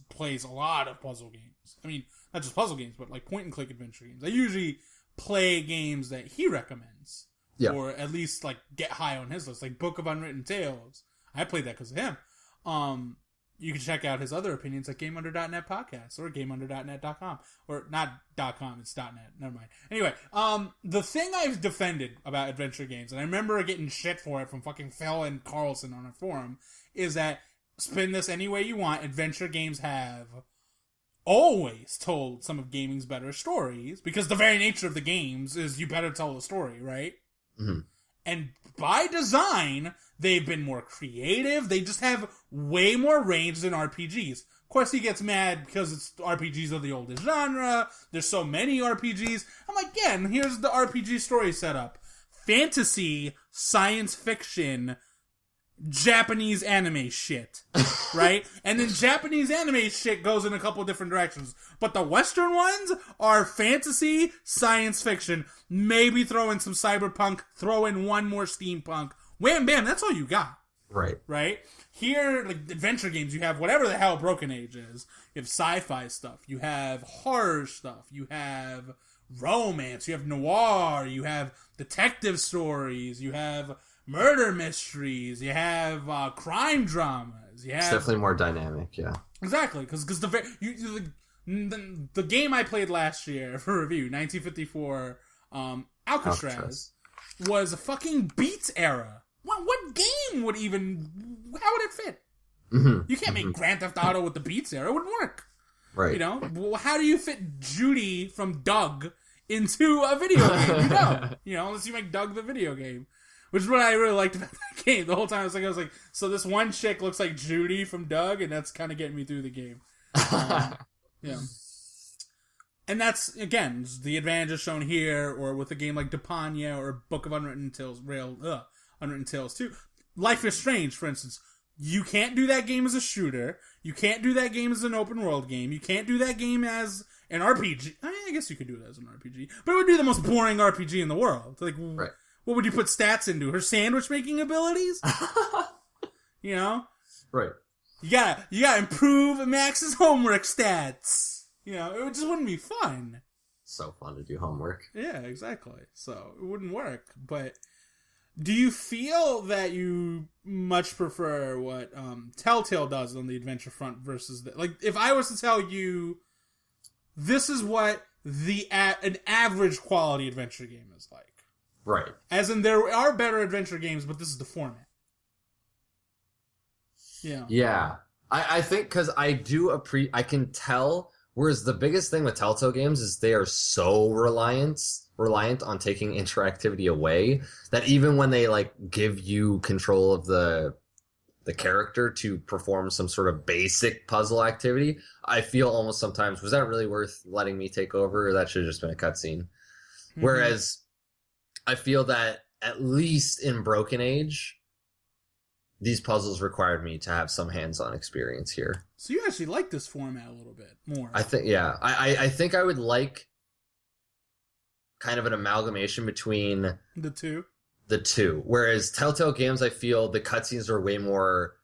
A: plays a lot of puzzle games. I mean, not just puzzle games, but point-and-click adventure games. I usually play games that he recommends, or at least get high on his list, like Book of Unwritten Tales. I played that because of him. You can check out his other opinions at GameUnder.net podcast or GameUnder.net.com. Or not .com, it's .net. Never mind. Anyway, the thing I've defended about adventure games, and I remember getting shit for it from fucking Phil and Carlson on a forum, is that, spin this any way you want, adventure games have always told some of gaming's better stories, because the very nature of the games is you better tell the story, right?
B: Mm-hmm.
A: And by design, they've been more creative. They just have way more range than RPGs. Of course, he gets mad because RPGs are the oldest genre. There's so many RPGs. I'm like, and here's the RPG story setup. Fantasy, science fiction, Japanese anime shit, right? And then Japanese anime shit goes in a couple different directions. But the Western ones are fantasy, science fiction, maybe throw in some cyberpunk, throw in one more steampunk. Wham, bam, that's all you got.
B: Right.
A: Right? Here, like, adventure games, you have whatever the hell Broken Age is. You have sci-fi stuff. You have horror stuff. You have romance. You have noir. You have detective stories. You have murder mysteries. You have crime dramas. You have...
B: It's definitely more dynamic, yeah.
A: Exactly, because the game I played last year for review, 1954, Alcatraz, was a fucking Beats era. What game would even... How would it fit?
B: Mm-hmm.
A: You can't make Grand Theft Auto with the Beats era. It wouldn't work.
B: Right.
A: You know? Well, how do you fit Judy from Doug into a video game? You don't. You know, unless you make Doug the video game. Which is what I really liked about that game. The whole time I was like, so this one chick looks like Judy from Doug, and that's kind of getting me through the game. Yeah. And that's, again, the advantages shown here, or with a game like Depania, or Book of Unwritten Tales, Unwritten Tales 2. Life is Strange, for instance. You can't do that game as a shooter. You can't do that game as an open world game. You can't do that game as an RPG. I mean, I guess you could do it as an RPG. But it would be the most boring RPG in the world. Like, right. What would you put stats into? Her sandwich making abilities? You know?
B: Right.
A: You gotta improve Max's homework stats. You know, it just wouldn't be fun.
B: So fun to do homework.
A: Yeah, exactly. So, it wouldn't work. But do you feel that you much prefer what Telltale does on the adventure front versus like, if I was to tell you this is what an average quality adventure game is like.
B: Right.
A: As in, there are better adventure games, but this is the format. Yeah. Yeah.
B: I think because I I can tell, whereas the biggest thing with Telltale games is they are so reliant on taking interactivity away that even when they like give you control of the character to perform some sort of basic puzzle activity, I feel almost sometimes, was that really worth letting me take over? Or that should have just been a cutscene. Mm-hmm. Whereas I feel that at least in Broken Age, these puzzles required me to have some hands-on experience here.
A: So you actually like this format a little bit more.
B: I think, yeah. I think I would like kind of an amalgamation between
A: the two.
B: Whereas Telltale games, I feel the cutscenes are way more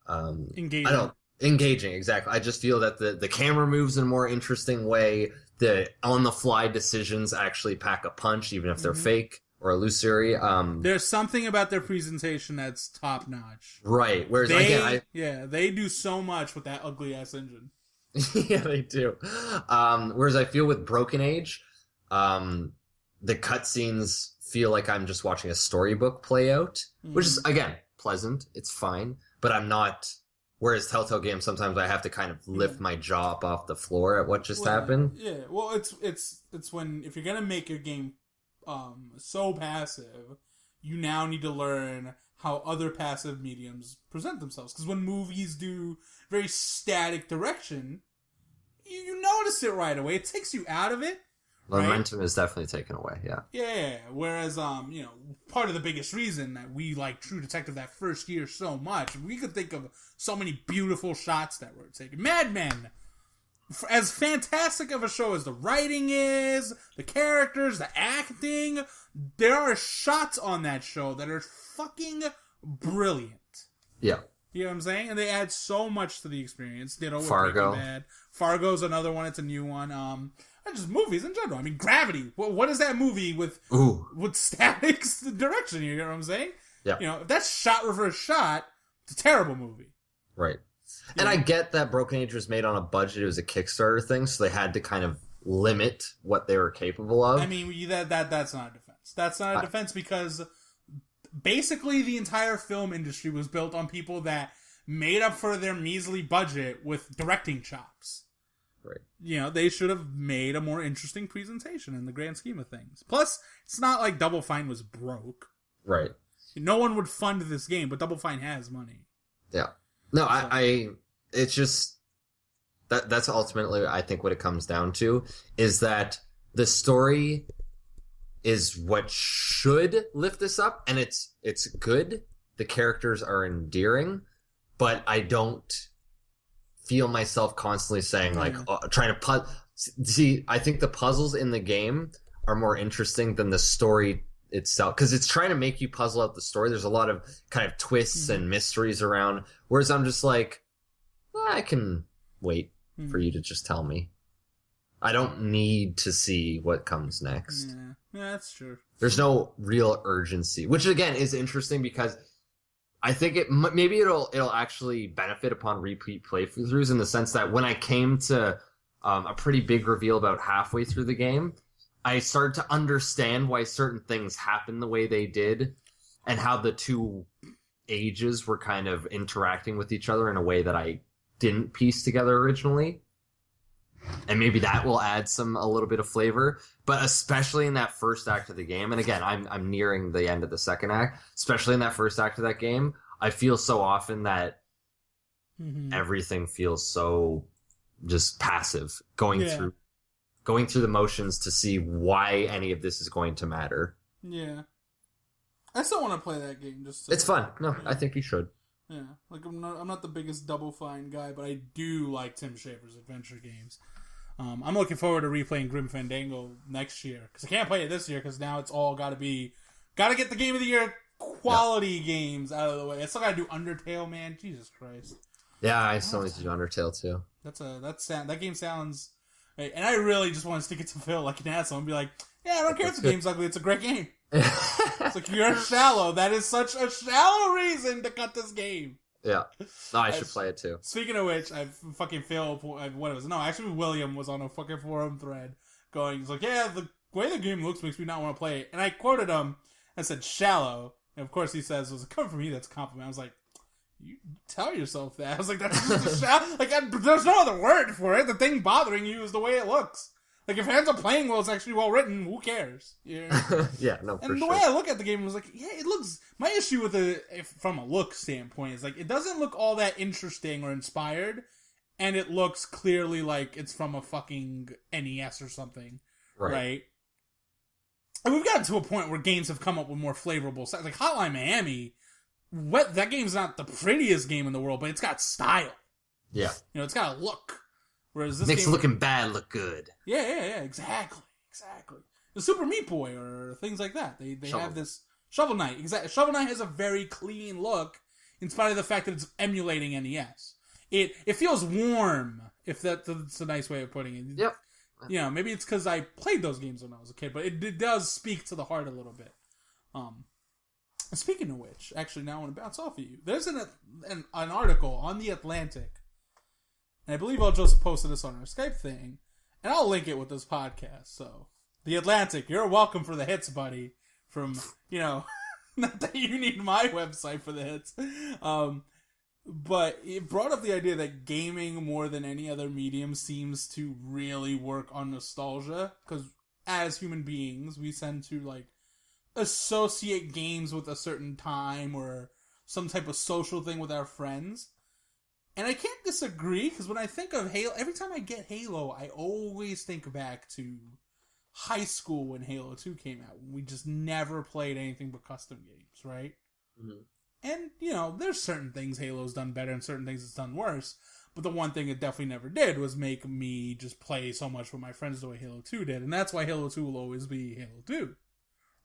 A: engaging.
B: Engaging, exactly. I just feel that the camera moves in a more interesting way. The on-the-fly decisions actually pack a punch, even if they're fake or illusory.
A: There's something about their presentation that's top-notch.
B: Right. Whereas,
A: they do so much with that ugly-ass engine.
B: Yeah, they do. Whereas I feel with Broken Age, the cutscenes feel like I'm just watching a storybook play out, which is, again, pleasant. It's fine. But I'm not... Whereas Telltale games, sometimes I have to kind of lift my jaw up off the floor at what just happened.
A: Yeah, well, it's when, if you're going to make your game so passive, you now need to learn how other passive mediums present themselves. Because when movies do very static direction, you notice it right away. It takes you out of it.
B: Momentum is definitely taken away, yeah.
A: Yeah, whereas, part of the biggest reason that we like True Detective that first year so much, we could think of so many beautiful shots that were taken. Mad Men! As fantastic of a show as the writing is, the characters, the acting, there are shots on that show that are fucking brilliant.
B: Yeah.
A: You know what I'm saying? And they add so much to the experience. Ditto with
B: Fargo.
A: Breaking Bad. Fargo's another one. It's a new one. And just movies in general. I mean, Gravity. What is that movie with static direction? You know what I'm saying?
B: Yeah.
A: You know, if that's shot reverse shot, it's a terrible movie.
B: Right. And I get that Broken Age was made on a budget. It was a Kickstarter thing, so they had to kind of limit what they were capable of.
A: I mean, that's not a defense. That's not a defense because basically the entire film industry was built on people that made up for their measly budget with directing chops.
B: Right.
A: You know, they should have made a more interesting presentation in the grand scheme of things. Plus, it's not like Double Fine was broke.
B: Right.
A: No one would fund this game, but Double Fine has money.
B: Yeah. No, it's just, that's ultimately, I think, what it comes down to, is that the story is what should lift this up, and it's good, the characters are endearing, but I don't feel myself constantly saying like trying to see. I think the puzzles in the game are more interesting than the story itself, because it's trying to make you puzzle out the story. There's a lot of kind of twists and mysteries around, whereas I'm just like, I can wait for you to just tell me. I don't need to see what comes next.
A: Yeah, that's true.
B: There's no real urgency, which again is interesting because I think maybe it'll actually benefit upon repeat playthroughs, in the sense that when I came to a pretty big reveal about halfway through the game, I started to understand why certain things happened the way they did, and how the two ages were kind of interacting with each other in a way that I didn't piece together originally. And maybe that will add a little bit of flavor, but especially in that first act of the game. And again, I'm nearing the end of the second act, especially in that first act of that game. I feel so often that everything feels so just passive, going through the motions to see why any of this is going to matter.
A: Yeah. I still want to play that game.
B: It's fun. No, I think you should.
A: Yeah, like I'm not the biggest Double Fine guy, but I do like Tim Schafer's adventure games. I'm looking forward to replaying Grim Fandango next year, because I can't play it this year because now it's all got to get the Game of the Year quality games out of the way. I still got to do Undertale, man. Jesus Christ.
B: Yeah, I still need to do Undertale too.
A: That game sounds, and I really just want to stick it to Phil like an asshole and be like, yeah, I don't care if the game's ugly. It's a great game. It's like, you're shallow. That is such a shallow reason to cut this game.
B: Yeah. No, I should play it too.
A: Speaking of which, William was on a fucking forum thread going, he's like, yeah, the way the game looks makes me not want to play it. And I quoted him and said, shallow. And of course he says, it was coming from me, that's a compliment. I was like, you tell yourself that. I was like, that's just a shallow. Like, there's no other word for it. The thing bothering you is the way it looks. Like, if it ends up playing well, it's actually well written, who cares? Yeah,
B: no, for
A: and the way I look at the game was like, yeah, it looks... My issue with it, from a look standpoint, is like, it doesn't look all that interesting or inspired, and it looks clearly like it's from a fucking NES or something, right? And we've gotten to a point where games have come up with more flavorful styles. Like, Hotline Miami, that game's not the prettiest game in the world, but it's got style. Yeah. You know, it's got a look. Whereas this
B: makes looking bad look good.
A: Yeah, exactly. The Super Meat Boy or things like that. They have this Shovel Knight. Exactly. Shovel Knight has a very clean look, in spite of the fact that it's emulating NES. It feels warm, if that's a nice way of putting it.
B: Yep.
A: You know, maybe it's because I played those games when I was a kid, but it does speak to the heart a little bit. Speaking of which, actually, now I want to bounce off of you. There's an article on The Atlantic. And I believe I'll just post this on our Skype thing. And I'll link it with this podcast. So, The Atlantic, you're welcome for the hits, buddy. From, not that you need my website for the hits. But it brought up the idea that gaming, more than any other medium, seems to really work on nostalgia. Because as human beings, we tend to, associate games with a certain time or some type of social thing with our friends. And I can't disagree, because when I think of Halo, every time I get Halo, I always think back to high school when Halo 2 came out. We just never played anything but custom games, right? Mm-hmm. And, there's certain things Halo's done better and certain things it's done worse. But the one thing it definitely never did was make me just play so much with my friends the way Halo 2 did. And that's why Halo 2 will always be Halo 2,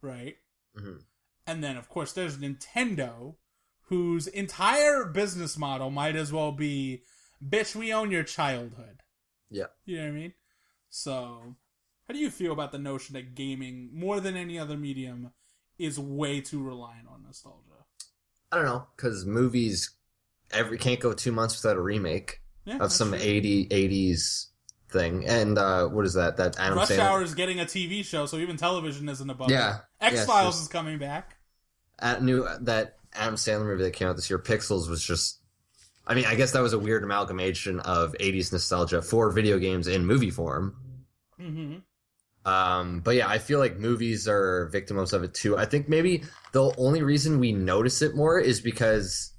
A: right? Mm-hmm. And then, of course, there's Nintendo, whose entire business model might as well be, bitch, we own your childhood. Yeah. You know what I mean? So, how do you feel about the notion that gaming, more than any other medium, is way too reliant on nostalgia? I
B: don't know, because movies can't go 2 months without a remake of some 80s thing. And what is that? That Adam
A: Rush
B: Sandler...
A: Hour is getting a TV show, so even television isn't above it. X-Files is coming back.
B: That Adam Sandler movie that came out this year, Pixels, was just... I mean, I guess that was a weird amalgamation of 80s nostalgia for video games in movie form. Mm-hmm. But yeah, I feel like movies are victims of it too. I think maybe the only reason we notice it more is because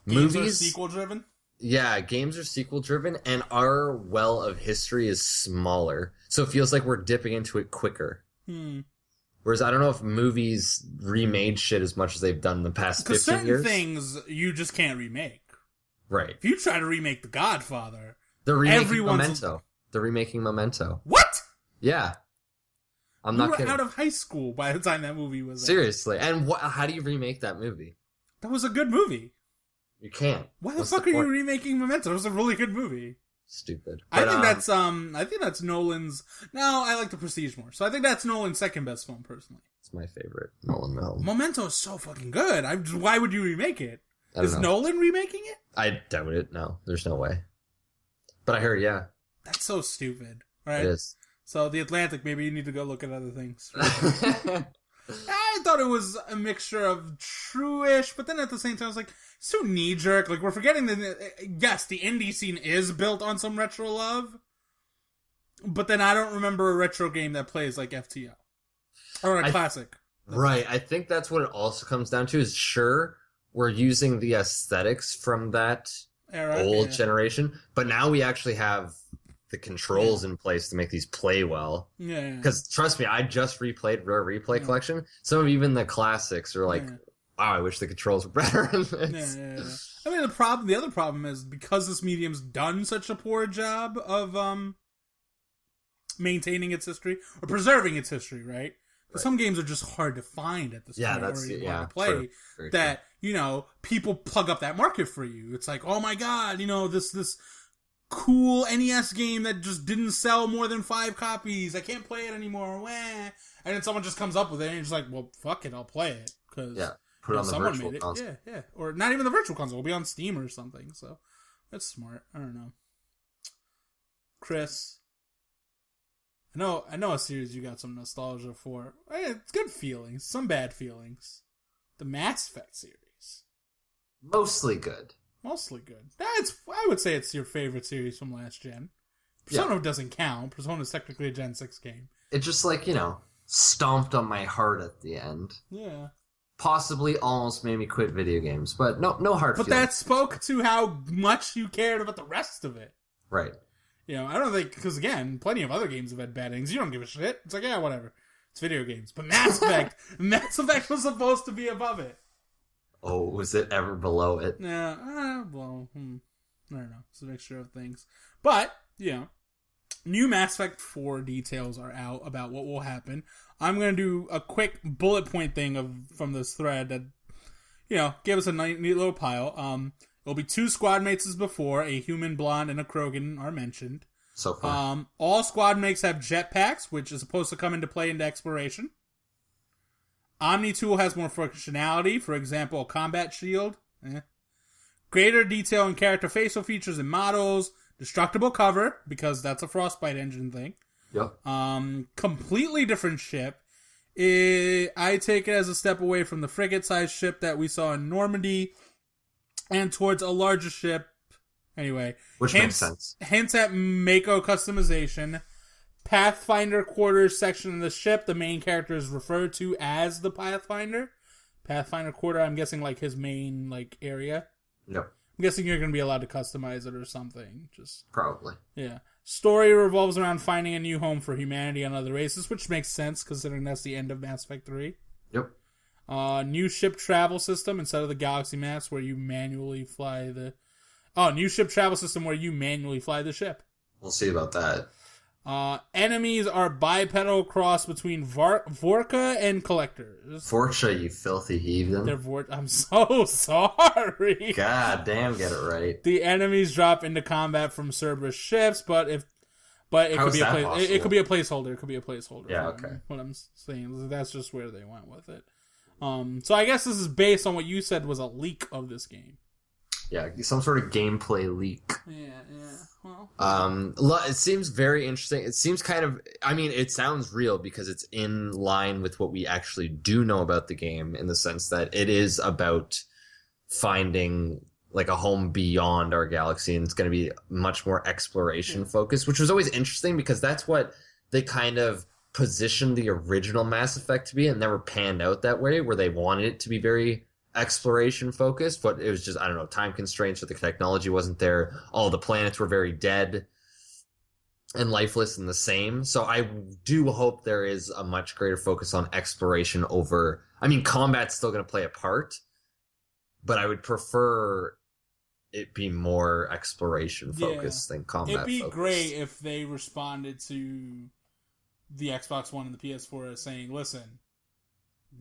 A: games are sequel-driven?
B: Yeah, games are sequel-driven, and our well of history is smaller. So it feels like we're dipping into it quicker. Whereas I don't know if movies remade shit as much as they've done in the past 15
A: certain
B: years.
A: things you just can't remake.
B: Right.
A: If you try to remake The Godfather,
B: They're remaking Memento. They're remaking Memento.
A: What?
B: Yeah. I'm
A: you
B: not
A: were
B: kidding.
A: out of high school by the time that movie was out.
B: Seriously. And how do you remake that movie?
A: That was a good movie.
B: You can't.
A: Why the fuck are you remaking Memento? It was a really good movie.
B: Stupid.
A: But, I think that's Nolan's. No, I like The Prestige more. So I think that's Nolan's second best film, personally.
B: It's my favorite Nolan film.
A: Memento is so fucking good. Why would you remake it? Is
B: know.
A: Nolan remaking it?
B: I doubt it. No, there's no way. But I heard, yeah.
A: That's so stupid. Right?
B: It is.
A: So The Atlantic, maybe you need to go look at other things. I thought it was a mixture of true-ish, but then at the same time, I was like, so knee-jerk. Like, we're forgetting that, yes, the indie scene is built on some retro love, but then I don't remember a retro game that plays like FTL. Or a classic.
B: Right. I think that's what it also comes down to is, sure, we're using the aesthetics from that old generation, but now we actually have the controls in place to make these play well.
A: Yeah.
B: Because trust me, I just replayed Rare Replay Collection. Some of even the classics are like, wow, I wish the controls were better in this.
A: Yeah. I mean, the other problem is because this medium's done such a poor job of maintaining its history or preserving its history, right? Some games are just hard to find at this point,
B: that's
A: hard to play. True. You know, people plug up that market for you. It's like, oh my god, you know, this cool NES game that just didn't sell more than 5 copies. I can't play it anymore. Wah. And then someone just comes up with it and it's like, well, fuck it, I'll play it. Cause,
B: put it on the virtual console.
A: Yeah. Or not even the virtual console. It'll be on Steam or something. So that's smart. I don't know. Chris, I know a series you got some nostalgia for. It's good feelings, some bad feelings. The Mass Effect series.
B: Mostly good.
A: Mostly good. I would say it's your favorite series from last gen. Persona doesn't count. Persona is technically a Gen 6 game.
B: It just stomped on my heart at the end.
A: Yeah.
B: Possibly almost made me quit video games, but no hard feelings.
A: But that spoke to how much you cared about the rest of it.
B: Right.
A: You know, I don't think, because again, plenty of other games have had bad endings. You don't give a shit. It's like, yeah, whatever. It's video games. But Mass Effect was supposed to be above it.
B: Oh, was it ever below it?
A: Yeah, well, I don't know. It's a mixture of things. But, new Mass Effect 4 details are out about what will happen. I'm going to do a quick bullet point thing from this thread that, gave us a neat little pile. It'll be 2 squad mates as before. A human blonde and a Krogan are mentioned.
B: So far.
A: All squad mates have jetpacks, which is supposed to come into play into exploration. Omni Tool has more functionality, for example, a combat shield. Greater detail in character facial features and models. Destructible cover, because that's a Frostbite engine thing.
B: Yep.
A: Completely different ship. I take it as a step away from the frigate-sized ship that we saw in Normandy, and towards a larger ship. Anyway.
B: Which makes sense.
A: Hints at Mako customization. Pathfinder quarters section of the ship, the main character is referred to as the Pathfinder. Pathfinder quarter, I'm guessing like his main area.
B: Yep.
A: I'm guessing you're going to be allowed to customize it or something.
B: Probably.
A: Yeah. Story revolves around finding a new home for humanity on other races, which makes sense considering that's the end of Mass Effect 3.
B: Yep.
A: New ship travel system instead of the galaxy maps where you manually fly the... new ship travel system where you manually fly the ship.
B: We'll see about that.
A: Enemies are bipedal cross between Vorka and Collectors.
B: Forcha, you filthy heathen.
A: I'm so sorry.
B: God damn, get it right.
A: The enemies drop into combat from Cerberus ships, but it could be it could be a placeholder. It could be a placeholder.
B: Yeah, okay.
A: What I'm saying, that's just where they went with it. So I guess this is based on what you said was a leak of this game.
B: Yeah, some sort of gameplay leak.
A: Yeah. Well,
B: it seems very interesting. It seems it sounds real because it's in line with what we actually do know about the game in the sense that it is about finding a home beyond our galaxy, and it's going to be much more exploration focused, which was always interesting because that's what they kind of positioned the original Mass Effect to be and never panned out that way, where they wanted it to be very exploration focused, but it was just, I don't know, time constraints, or the technology wasn't there. All the planets were very dead. and lifeless and the same. So I do hope there is a much greater focus on exploration over. I mean, combat's still going to play a part, but I would prefer it be more exploration focused than combat
A: focused. It'd be great
B: focused.
A: if they responded to the Xbox One and the PS4 as saying, listen,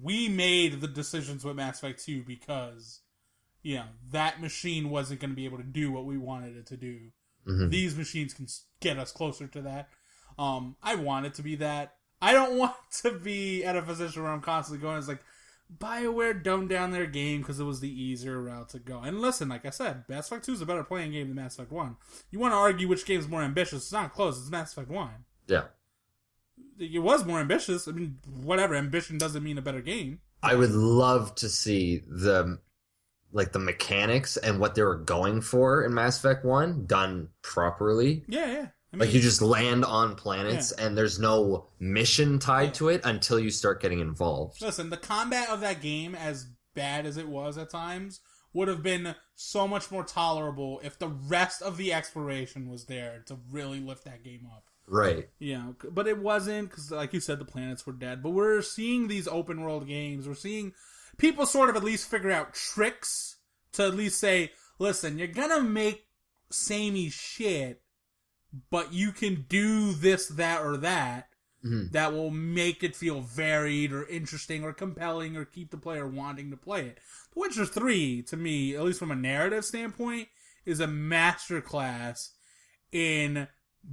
A: we made the decisions with Mass Effect 2 because, you know, that machine wasn't going to be able to do what we wanted it to do. Mm-hmm. These machines can get us closer to that. I want it to be that. I don't want to be at a position where I'm constantly going, it's like, BioWare dumbed down their game because it was the easier route to go. And listen, like I said, Mass Effect 2 is a better playing game than Mass Effect 1. You want to argue which game is more ambitious, it's not close, it's Mass Effect 1.
B: Yeah.
A: It was more ambitious. I mean, whatever, ambition doesn't mean a better game.
B: I would love to see the mechanics and what they were going for in Mass Effect 1 done properly.
A: Yeah. I mean,
B: like, you just land on planets and there's no mission tied to it until you start getting involved.
A: Listen, the combat of that game, as bad as it was at times, would have been so much more tolerable if the rest of the exploration was there to really lift that game up.
B: Right.
A: You know, but it wasn't, because like you said, the planets were dead. But we're seeing these open world games. We're seeing people sort of at least figure out tricks to at least say, listen, you're gonna make samey shit, but you can do this, that, or that that will make it feel varied or interesting or compelling or keep the player wanting to play it. The Witcher 3, to me, at least from a narrative standpoint, is a masterclass in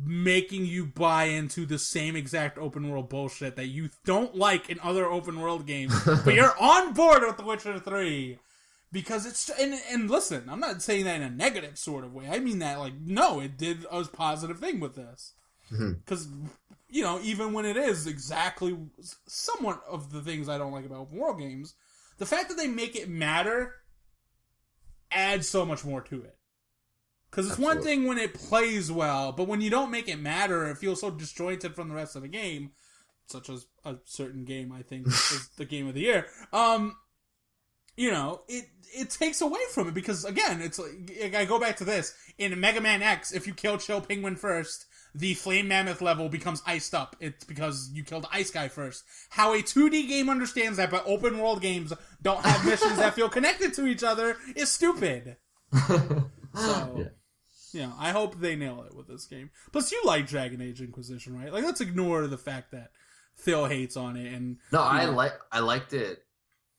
A: making you buy into the same exact open world bullshit that you don't like in other open world games, but you're on board with The Witcher 3 because it's and listen, I'm not saying that in a negative sort of way. I mean that like, no, it did a positive thing with this because you know, even when it is exactly somewhat of the things I don't like about open world games, the fact that they make it matter adds so much more to it. Because it's one thing when it plays well, but when you don't make it matter, it feels so disjointed from the rest of the game, such as a certain game I think is the game of the year. You know, it takes away from it because again, it's like I go back to this in Mega Man X. If you kill Chill Penguin first, the Flame Mammoth level becomes iced up. It's because you killed Ice Guy first. How a 2D game understands that, but open world games don't have missions that feel connected to each other is stupid. So, you know, I hope they nail it with this game. Plus, you like Dragon Age Inquisition, right? Like, let's ignore the fact that Phil hates on it. And
B: no, I liked it,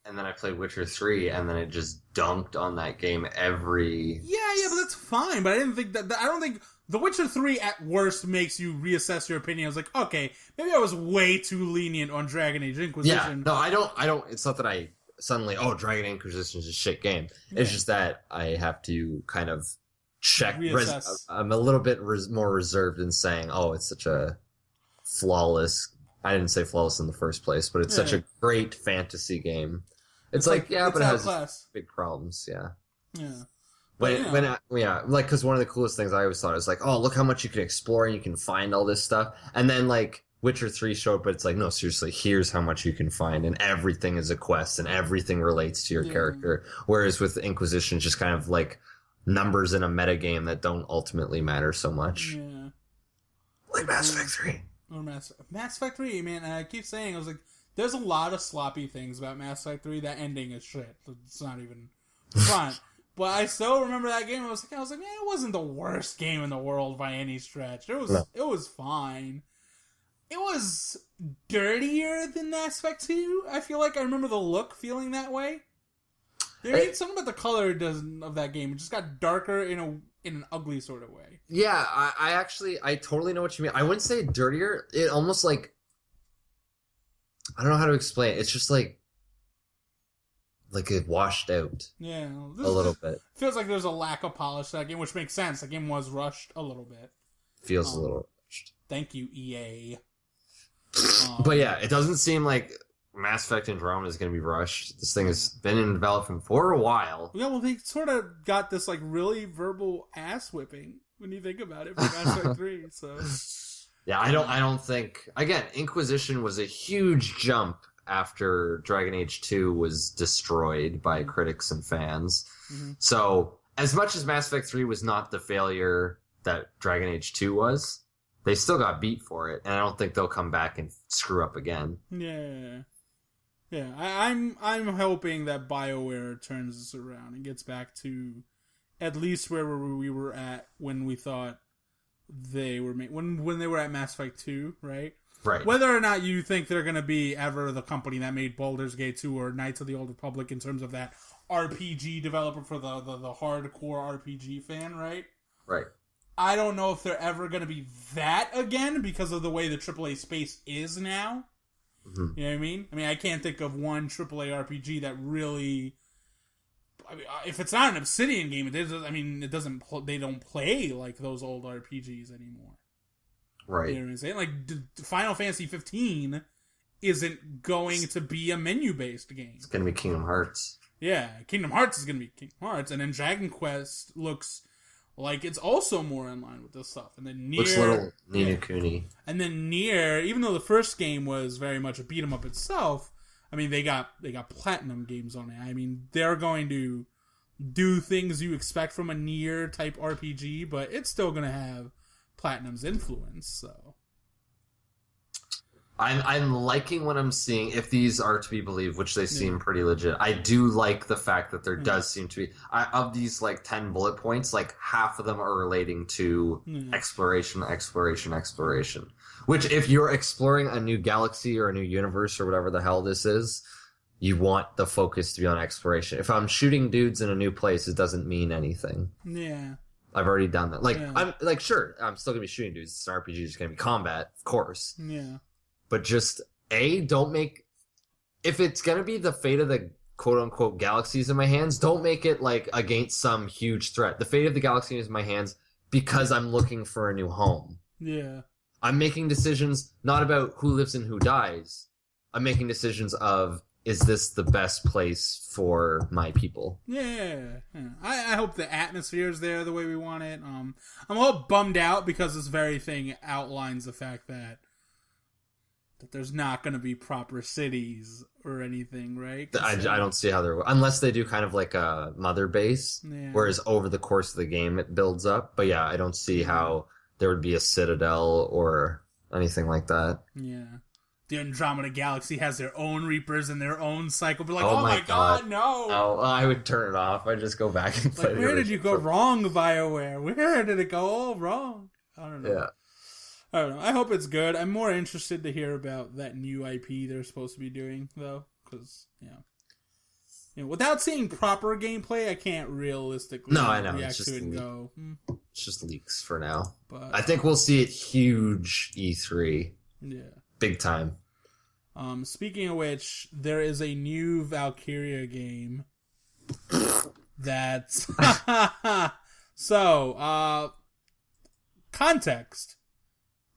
B: and then I played Witcher 3, and then it just dunked on that game every...
A: Yeah, but that's fine. But I didn't think that... I don't think... The Witcher 3, at worst, makes you reassess your opinion. I was like, okay, maybe I was way too lenient on Dragon Age Inquisition.
B: Yeah, no, I don't... It's not that I suddenly, Dragon Age Inquisition is a shit game. Yeah. It's just that I have to kind of check. I'm a little bit more reserved in saying, it's such a flawless... I didn't say flawless in the first place, but it's such a great fantasy game. It's but it has big problems, yeah. Because one of the coolest things I always thought is like, look how much you can explore and you can find all this stuff. And then, like, Witcher 3 showed, but it's like, no, seriously, here's how much you can find, and everything is a quest, and everything relates to your character. Whereas with Inquisition, it's just kind of like numbers in a metagame that don't ultimately matter so much. Yeah. Like Mass Effect 3.
A: Or Mass Effect 3, man, and I keep saying, I was like, there's a lot of sloppy things about Mass Effect 3. That ending is shit. It's not even fun. But I still remember that game. I was like, man, it wasn't the worst game in the world by any stretch. It was fine. It was dirtier than Mass Effect 2. I feel like I remember the look feeling that way. There's something about the color of that game. It just got darker in an ugly sort of way.
B: Yeah, I totally know what you mean. I wouldn't say dirtier. It almost like, I don't know how to explain it. It's just like it washed out. Yeah. A little bit.
A: Feels like there's a lack of polish to that game, which makes sense. The game was rushed a little bit.
B: Feels a little rushed.
A: Thank you, EA.
B: But yeah, it doesn't seem like Mass Effect Andromeda is going to be rushed. This thing has been in development for a while.
A: Yeah, well, they sort of got this like really verbal ass whipping when you think about it for Mass Effect 3. So
B: yeah, I don't think, again, Inquisition was a huge jump after Dragon Age 2 was destroyed by critics and fans. Mm-hmm. So as much as Mass Effect 3 was not the failure that Dragon Age 2 was, they still got beat for it, and I don't think they'll come back and screw up again.
A: Yeah. Yeah, I'm hoping that BioWare turns this around and gets back to at least where we were at when we thought they were when they were at Mass Effect 2, right?
B: Right.
A: Whether or not you think they're going to be ever the company that made Baldur's Gate 2 or Knights of the Old Republic in terms of that RPG developer for the hardcore RPG fan, right?
B: Right.
A: I don't know if they're ever going to be that again because of the way the AAA space is now. Mm-hmm. You know what I mean? I can't think of one AAA RPG that really. I mean, if it's not an Obsidian game, it doesn't. They don't play like those old RPGs anymore.
B: Right.
A: You know what I'm saying? Like Final Fantasy 15 isn't going to be a menu-based game.
B: It's going to be Kingdom Hearts.
A: Yeah, Kingdom Hearts is going to be Kingdom Hearts, and then Dragon Quest looks like it's also more in line with this stuff. And then Nier...
B: Looks a little Ni no Kuni.
A: And then Nier, even though the first game was very much a beat-em-up itself, they got platinum games on it. They're going to do things you expect from a Nier-type RPG, but it's still going to have platinum's influence, so...
B: I'm liking what I'm seeing, if these are to be believed, which they seem pretty legit. I do like the fact that there does seem to be, of these 10 bullet points, half of them are relating to exploration. Which, if you're exploring a new galaxy or a new universe or whatever the hell this is, you want the focus to be on exploration. If I'm shooting dudes in a new place, it doesn't mean anything.
A: Yeah.
B: I've already done that. I'm sure, I'm still gonna be shooting dudes. It's an RPG, it's gonna be combat, of course.
A: Yeah.
B: But just, don't make... If it's going to be the fate of the quote-unquote galaxies in my hands, don't make it, against some huge threat. The fate of the galaxy is in my hands because I'm looking for a new home.
A: Yeah. I'm
B: making decisions not about who lives and who dies. I'm making decisions of, is this the best place for my people?
A: Yeah. I hope the atmosphere is there the way we want it. I'm a little bummed out because this very thing outlines the fact that there's not going to be proper cities or anything, right?
B: I don't see how they're... Unless they do kind of like a mother base, whereas over the course of the game it builds up. But yeah, I don't see how there would be a citadel or anything like that.
A: Yeah. The Andromeda Galaxy has their own Reapers and their own cycle. Be like, oh my god, no!
B: Oh, I would turn it off. I'd just go back and play
A: where did you go wrong, BioWare? Where did it go all wrong? I don't know.
B: Yeah.
A: I don't know. I hope it's good. I'm more interested to hear about that new IP they're supposed to be doing, though, because without seeing proper gameplay, I can't realistically react to it and go.
B: It's just leaks for now.
A: But
B: I think we'll see it huge E3.
A: Yeah,
B: big time.
A: Speaking of which, there is a new Valkyria game. That's so. Context.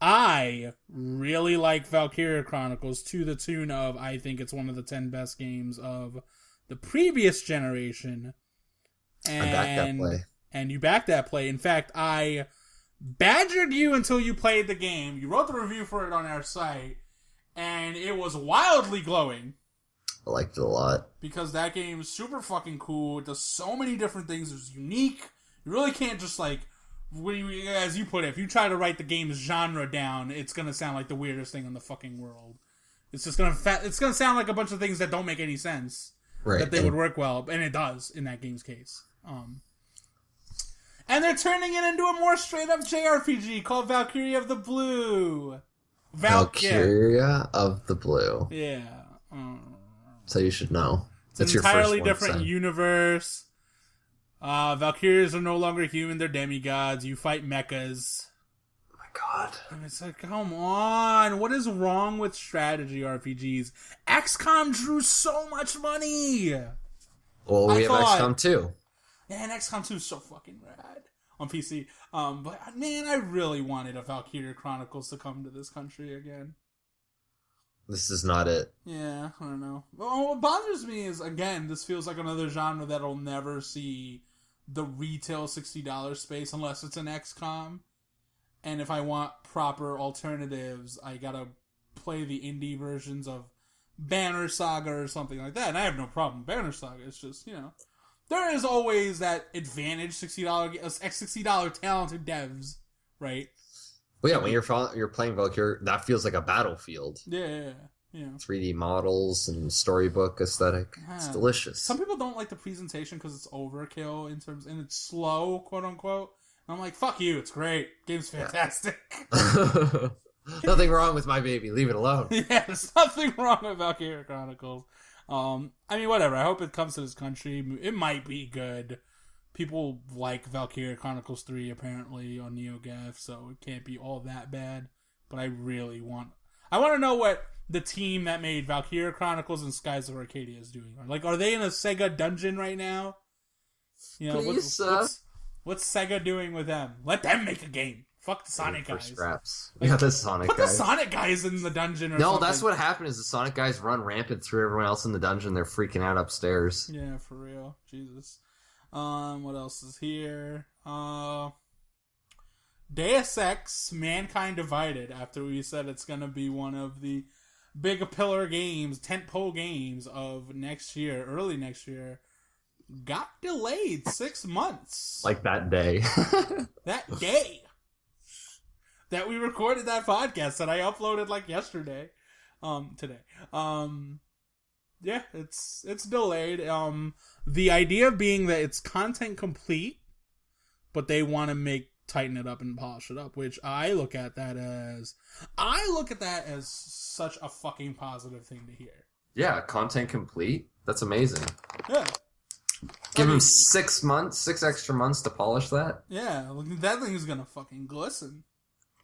A: I really like Valkyria Chronicles to the tune of I think it's one of the 10 best games of the previous generation. And,
B: I backed that play.
A: And you backed that play. In fact, I badgered you until you played the game. You wrote the review for it on our site, and it was wildly glowing.
B: I liked it a lot.
A: Because that game is super fucking cool. It does so many different things. It's unique. You really can't just as you put it, if you try to write the game's genre down, it's gonna sound like the weirdest thing in the fucking world. It's just gonna sound like a bunch of things that don't make any sense.
B: Right.
A: That they would work well, and it does in that game's case. And they're turning it into a more straight up JRPG called Valkyria of the Blue.
B: Valkyria of the Blue.
A: Yeah.
B: So you should know.
A: It's an entirely different universe. Valkyrias are no longer human, they're demigods. You fight mechas.
B: Oh my god.
A: And it's like, come on. What is wrong with strategy RPGs? XCOM drew so much money.
B: Well, we have XCOM 2.
A: Yeah, and XCOM 2 is so fucking rad on PC. But man, I really wanted a Valkyria Chronicles to come to this country again.
B: This is not it.
A: Yeah, I don't know. Well, what bothers me is, again, this feels like another genre that'll never see the retail $60 space unless it's an XCOM. And if I want proper alternatives, I gotta play the indie versions of Banner Saga or something like that. And I have no problem with Banner Saga. It's just, there is always that advantage $60 talented devs, right?
B: Well, yeah, when you're playing Valkyrie, that feels like a battlefield.
A: Yeah.
B: 3D models and storybook aesthetic.
A: Yeah.
B: It's delicious.
A: Some people don't like the presentation because it's overkill and it's slow, quote unquote. And I'm like, fuck you, it's great. Game's fantastic.
B: Yeah. Nothing wrong with my baby. Leave it alone.
A: Yeah, there's nothing wrong with Valkyria Chronicles. I mean, whatever. I hope it comes to this country. It might be good. People like Valkyria Chronicles 3 apparently on NeoGAF, so it can't be all that bad. But I want to know what the team that made Valkyria Chronicles and Skies of Arcadia is doing. Like, are they in a Sega dungeon right now? You know,
B: Please,
A: what's Sega doing with them? Let them make a game. Fuck the Sonic guys.
B: Scraps.
A: Like,
B: yeah, the Sonic
A: guys.
B: Put
A: the Sonic guys in the dungeon or
B: No,
A: something.
B: that's what happened is the Sonic guys run rampant through everyone else in the dungeon. They're freaking out upstairs.
A: Yeah, for real. Jesus. What else is here? Deus Ex, Mankind Divided, after we said it's going to be one of the big pillar games, tentpole games of next year, early next year, got delayed 6 months.
B: Like that day.
A: That day that we recorded that podcast that I uploaded like yesterday. Today. Yeah, it's delayed. The idea being that it's content complete, but they want to tighten it up and polish it up, which I look at that as such a fucking positive thing to hear.
B: Yeah, content complete. That's amazing.
A: Yeah.
B: Give them 6 months, 6 extra months to polish that.
A: Yeah, that thing is gonna fucking glisten.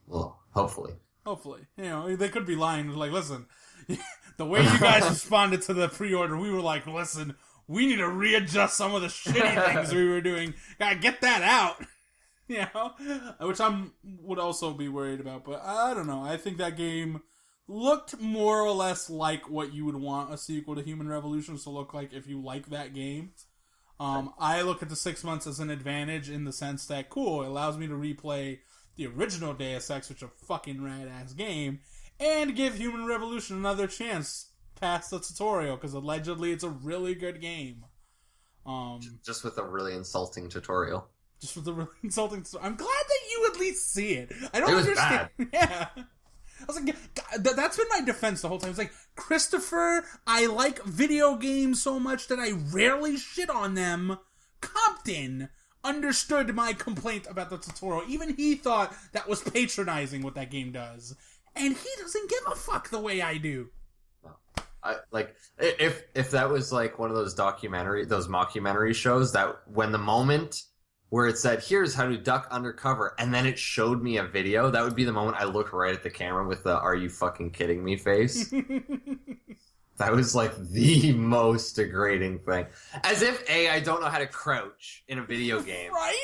B: Well, hopefully.
A: Hopefully. You know, they could be lying. Like, listen, the way you guys responded to the pre-order, we were like, listen, we need to readjust some of the shitty things we were doing. Gotta get that out. You know? Which would also be worried about. But I don't know. I think that game looked more or less like what you would want a sequel to Human Revolution to look like if you like that game. I look at the 6 months as an advantage in the sense that, cool, it allows me to replay the original Deus Ex, which is a fucking rad-ass game, and give Human Revolution another chance past the tutorial, because allegedly it's a really good game.
B: Just with a really insulting tutorial.
A: Just with a really insulting tutorial. I'm glad that you at least see it. I don't
B: understand.
A: Bad. Yeah. I was like, God, that's been my defense the whole time. It's like, Christopher, I like video games so much that I rarely shit on them. Compton understood my complaint about the tutorial. Even he thought that was patronizing what that game does. And he doesn't give a fuck the way I do.
B: If that was like one of those mockumentary shows that when the moment where it said, here's how to duck undercover, and then it showed me a video, that would be the moment I looked right at the camera with the are you fucking kidding me face. That was like the most degrading thing. As if A, I don't know how to crouch in a video game.
A: Right?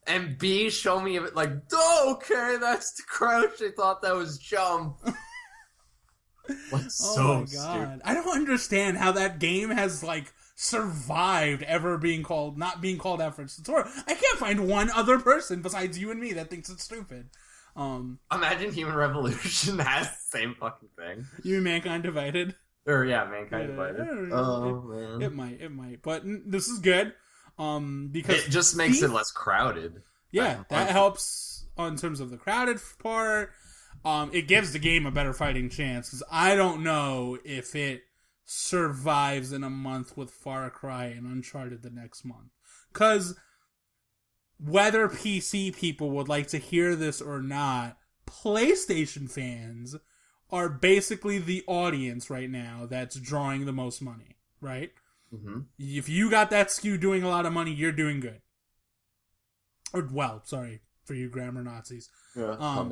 B: And B, show me like, oh, okay, that's the crouch. I thought that was jump. Like, so
A: oh my god.
B: stupid.
A: I don't understand how that game has like survived ever not being called out for its tutorial. I can't find one other person besides you and me that thinks it's stupid.
B: Imagine Human Revolution has the same fucking thing.
A: You and Mankind Divided?
B: Or yeah, Mankind Divided. Man.
A: It might. But this is good. Because
B: it just makes it less crowded.
A: Yeah, that helps in terms of the crowded part. It gives the game a better fighting chance, because I don't know if it survives in a month with Far Cry and Uncharted the next month. Because whether PC people would like to hear this or not, PlayStation fans are basically the audience right now that's drawing the most money, right?
B: Mm-hmm.
A: If you got that SKU doing a lot of money, you're doing good. Or, well, sorry for you grammar Nazis.
B: Yeah.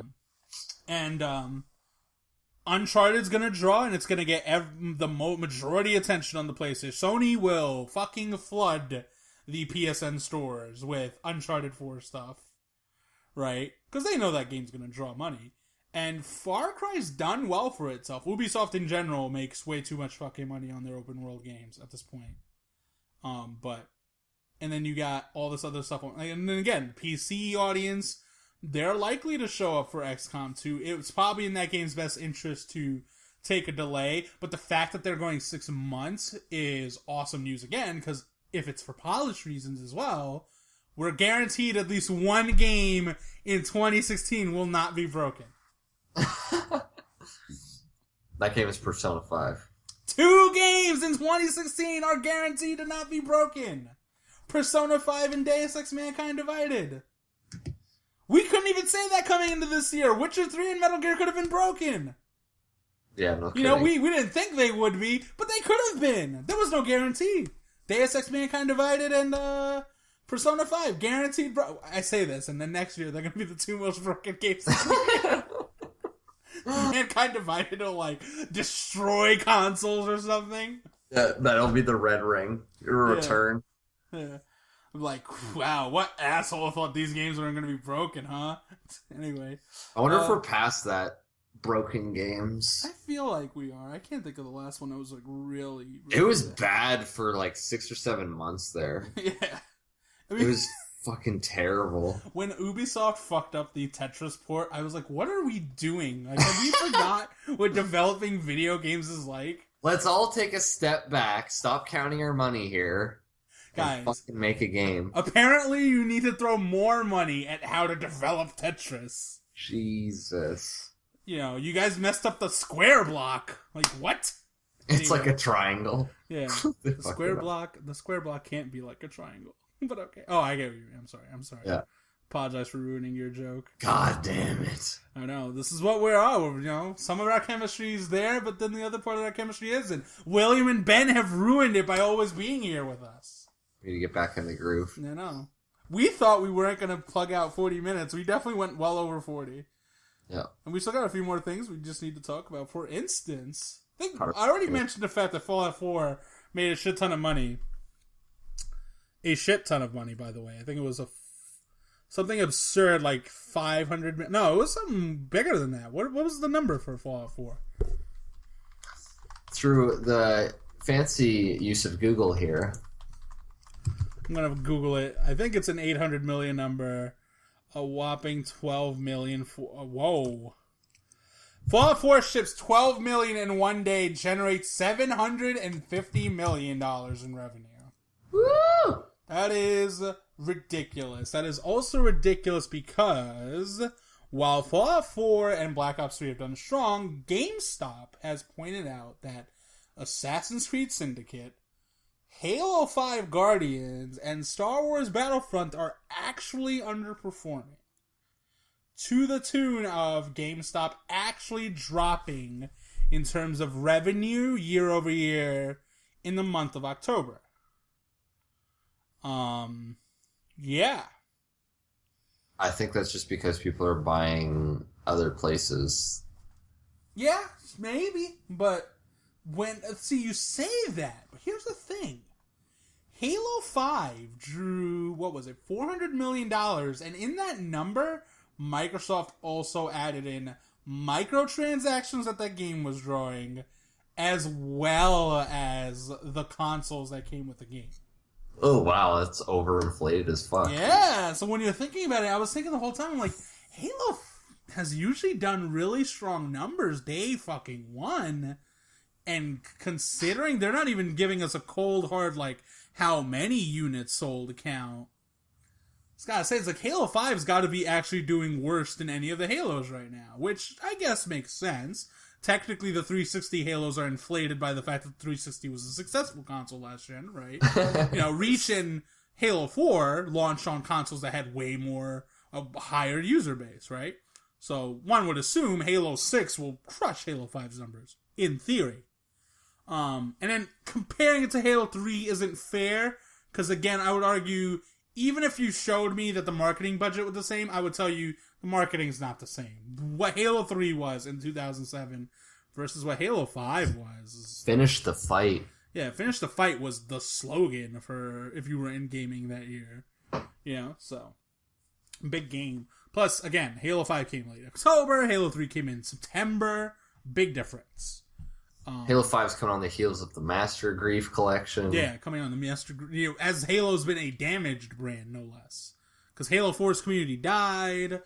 A: Uncharted's gonna draw, and it's gonna get the majority attention on the PlayStation. Sony will fucking flood the PSN stores with Uncharted 4 stuff, right? Because they know that game's gonna draw money. And Far Cry's done well for itself. Ubisoft in general makes way too much fucking money on their open world games at this point. And then you got all this other stuff. And then again, PC audience, they're likely to show up for XCOM 2. It's probably in that game's best interest to take a delay. But the fact that they're going 6 months is awesome news again, because if it's for polish reasons as well, we're guaranteed at least one game in 2016 will not be broken.
B: That game is Persona 5.
A: 2 games in 2016 are guaranteed to not be broken. Persona 5 and Deus Ex Mankind Divided. We couldn't even say that coming into this year. Witcher 3 and Metal Gear could have been broken.
B: Yeah, no kidding.
A: You know, we didn't think they would be, but they could have been. There was no guarantee. Deus Ex Mankind Divided and Persona 5 guaranteed. I say this, and then next year they're going to be the 2 most broken games. Mankind Divided will like destroy consoles or something.
B: Yeah, that'll be the red ring. Return.
A: Yeah. I'm like, wow, what asshole thought these games weren't going to be broken, huh? Anyway.
B: I wonder if we're past that broken games.
A: I feel like we are. I can't think of the last one that was like really
B: it was bad for like 6 or 7 months there.
A: Yeah. I mean,
B: it was fucking terrible.
A: When Ubisoft fucked up the Tetris port, I was like, what are we doing? Like, have we forgot what developing video games is like?
B: Let's all take a step back, stop counting our money here,
A: guys,
B: and fucking make a game.
A: Apparently you need to throw more money at how to develop Tetris.
B: Jesus.
A: You know, you guys messed up the square block. Like, what?
B: It's like a triangle.
A: Yeah. The square block can't be like a triangle. But okay. Oh, I get what you mean. I'm sorry.
B: Yeah.
A: Apologize for ruining your joke.
B: God damn it.
A: I know. This is what we are. You know, some of our chemistry is there, but then the other part of our chemistry isn't. William and Ben have ruined it by always being here with us.
B: We need to get back in the groove.
A: I know. We thought we weren't going to plug out 40 minutes. We definitely went well over 40.
B: Yeah.
A: And we still got a few more things we just need to talk about. For instance, I already mentioned the fact that Fallout 4 made a shit ton of money. A shit ton of money, by the way. I think it was something absurd, like 500 million. No, it was something bigger than that. What was the number for Fallout 4?
B: Through the fancy use of Google here.
A: I'm going to Google it. I think it's an 800 million number. A whopping 12 million. Whoa. Fallout 4 ships 12 million in one day, generates $750 million in revenue.
B: Woo!
A: That is ridiculous. That is also ridiculous because while Fallout 4 and Black Ops 3 have done strong, GameStop has pointed out that Assassin's Creed Syndicate, Halo 5 Guardians, and Star Wars Battlefront are actually underperforming. To the tune of GameStop actually dropping in terms of revenue year over year in the month of October. Yeah.
B: I think that's just because people are buying other places.
A: Yeah, maybe. But you say that, but here's the thing. Halo 5 drew, what was it, $400 million, and in that number, Microsoft also added in microtransactions that game was drawing, as well as the consoles that came with the game.
B: Oh, wow, that's overinflated as fuck.
A: Yeah, so when you're thinking about it, I was thinking the whole time, I'm like, Halo has usually done really strong numbers day fucking one, and considering they're not even giving us a cold hard, like, how many units sold count, I gotta say, it's like Halo 5's gotta be actually doing worse than any of the Halos right now, which I guess makes sense. Technically, the 360 Halos are inflated by the fact that the 360 was a successful console last gen, right? You know, Reach and Halo 4 launched on consoles that had way more, a higher user base, right? So, one would assume Halo 6 will crush Halo 5's numbers, in theory. And then comparing it to Halo 3 isn't fair, because again, I would argue, even if you showed me that the marketing budget was the same, I would tell you the marketing's not the same. What Halo 3 was in 2007 versus what Halo 5 was.
B: Finish the fight.
A: Yeah, Finish the Fight was the slogan for if you were in gaming that year. You know, so. Big game. Plus, again, Halo 5 came late October, Halo 3 came in September. Big difference.
B: Halo 5's coming on the heels of the Master Grief collection.
A: Yeah, coming on the Master Grief. You know, as Halo's been a damaged brand, no less. Because Halo 4's community died,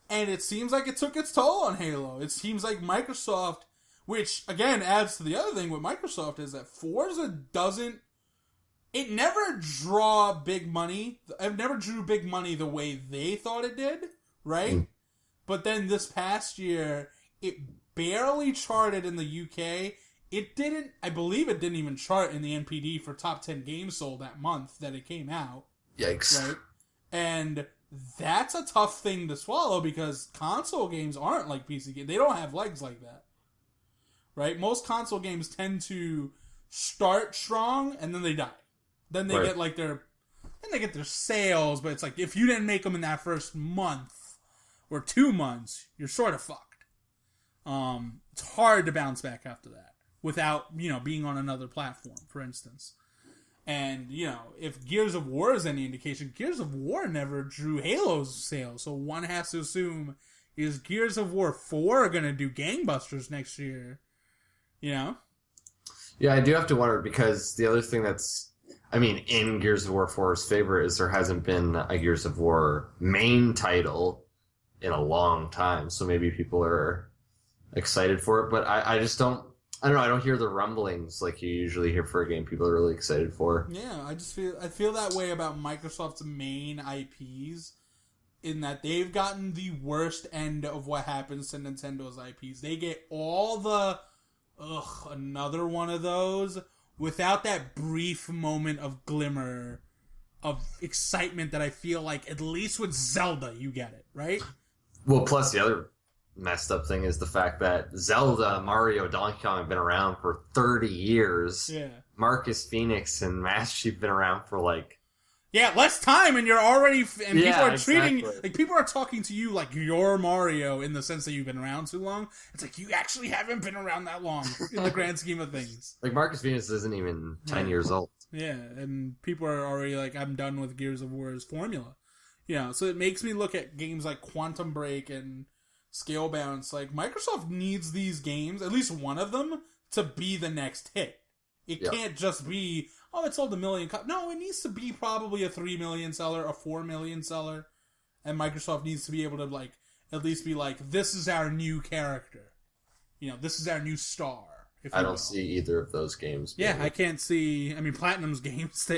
A: and it seems like it took its toll on Halo. It seems like Microsoft, which, again, adds to the other thing with Microsoft, is that Forza doesn't it never draw big money. It never drew big money the way they thought it did, right? Mm. But then this past year, it barely charted in the UK. It didn't, I believe it didn't even chart in the NPD for top 10 games sold that month that it came out.
B: Yikes.
A: Right? And that's a tough thing to swallow because console games aren't like PC games. They don't have legs like that. Right? Most console games tend to start strong and then they die. Then they get like their sales, but it's like if you didn't make them in that first month or 2 months, you're sort of fucked. It's hard to bounce back after that without, being on another platform, for instance. And, if Gears of War is any indication, Gears of War never drew Halo's sales, so one has to assume, is Gears of War 4 going to do gangbusters next year? Yeah,
B: I do have to wonder, because the other thing that's, in Gears of War 4's favor is there hasn't been a Gears of War main title in a long time, so maybe people are excited for it, but I just don't, I don't know, I don't hear the rumblings like you usually hear for a game people are really excited for.
A: Yeah, I feel that way about Microsoft's main IPs, in that they've gotten the worst end of what happens to Nintendo's IPs. They get all the, another one of those, without that brief moment of glimmer of excitement that I feel like, at least with Zelda, you get it, right?
B: Well, plus the other messed up thing is the fact that Zelda, Mario, Donkey Kong have been around for 30 years.
A: Yeah.
B: Marcus Phoenix and Master Chief have been around for
A: less time, and you're already, and people are treating,
B: exactly.
A: people are talking to you like you're Mario in the sense that you've been around too long. It's like, you actually haven't been around that long in the grand scheme of things.
B: Like, Marcus Phoenix isn't even 10 years old.
A: Yeah, and people are already like, I'm done with Gears of War's formula. So it makes me look at games like Quantum Break and Scalebound. It's like, Microsoft needs these games, at least one of them, to be the next hit. It can't just be, it sold 1 million. No, it needs to be probably a 3 million seller, a 4 million seller. And Microsoft needs to be able to, at least be like, this is our new character. This is our new star.
B: I don't see either of those games.
A: Yeah, I can't see, Platinum's games,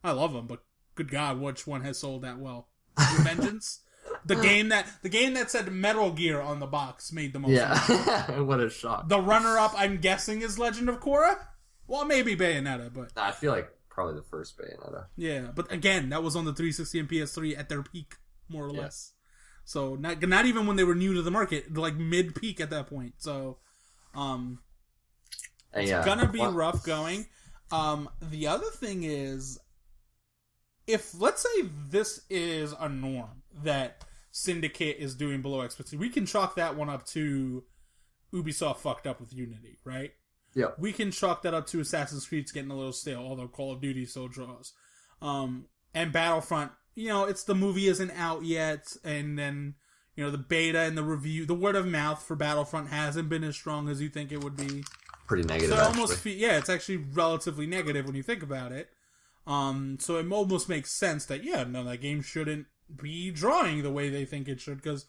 A: I love them, but good God, which one has sold that well? Vengeance? The game that said Metal Gear on the box made the most money.
B: Yeah, what a shock.
A: The runner-up, I'm guessing, is Legend of Korra? Well, maybe Bayonetta, but...
B: I feel like probably the first Bayonetta.
A: Yeah, but again, that was on the 360 and PS3 at their peak, more or less. So, not even when they were new to the market, like mid-peak at that point. So, it's gonna be rough going. The other thing is, if, let's say this is a norm, that Syndicate is doing below expectation, we can chalk that one up to Ubisoft fucked up with Unity, right?
B: Yeah.
A: We can chalk that up to Assassin's Creed's getting a little stale, although Call of Duty still draws. And Battlefront, it's the movie isn't out yet, and then, the beta and the review, the word of mouth for Battlefront hasn't been as strong as you think it would be.
B: Pretty negative,
A: actually. It's actually relatively negative when you think about it. So it almost makes sense that, that game shouldn't be drawing the way they think it should, because,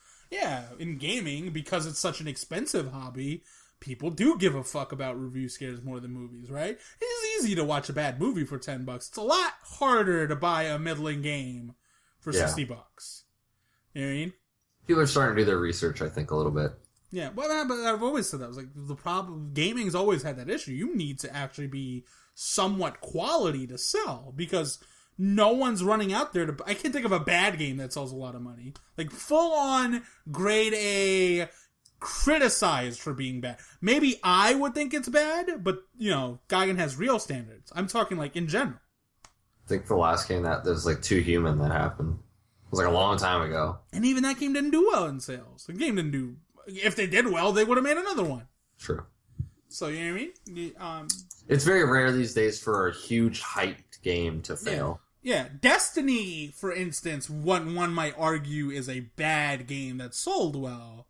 A: in gaming, because it's such an expensive hobby, people do give a fuck about review scares more than movies, right? It's easy to watch a bad movie for $10. It's a lot harder to buy a middling game for $60. You know what I mean?
B: People are starting to do their research, I think, a little bit.
A: Yeah, but I've always said that. I was like, the problem, gaming's always had that issue. You need to actually be somewhat quality to sell, because no one's running out there to... I can't think of a bad game that sells a lot of money. Like, full-on, grade A... criticized for being bad. Maybe I would think it's bad, but, Gagan has real standards. I'm talking, in general.
B: I think the last game that was, Too Human that happened. It was, a long time ago.
A: And even that game didn't do well in sales. The game didn't do... If they did well, they would have made another one.
B: True.
A: So, you know what I mean?
B: It's very rare these days for a huge hyped game to fail.
A: Yeah. Destiny, for instance, one might argue is a bad game that sold well.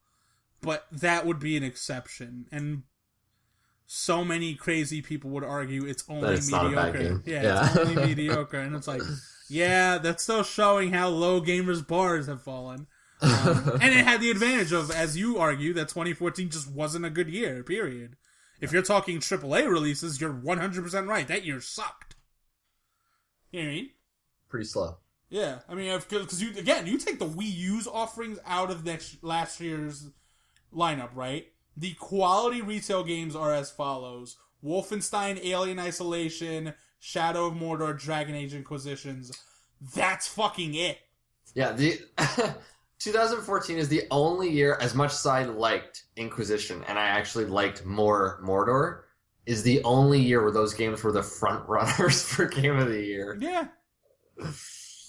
A: But that would be an exception, and so many crazy people would argue it's only mediocre.
B: Not a bad game.
A: It's only mediocre, and it's like, that's still showing how low gamers' bars have fallen. And it had the advantage of, as you argue, that 2014 just wasn't a good year, period. If you're talking AAA releases, you're 100% right. That year sucked. You know what I mean?
B: Pretty slow.
A: Yeah, I mean, because you take the Wii U's offerings out of last year's lineup, right? The quality retail games are as follows: Wolfenstein, Alien Isolation, Shadow of Mordor, Dragon Age Inquisitions. That's fucking it.
B: Yeah, the 2014 is the only year, as much as I liked Inquisition, and I actually liked more Mordor, is the only year where those games were the front runners for Game of the Year.
A: Yeah.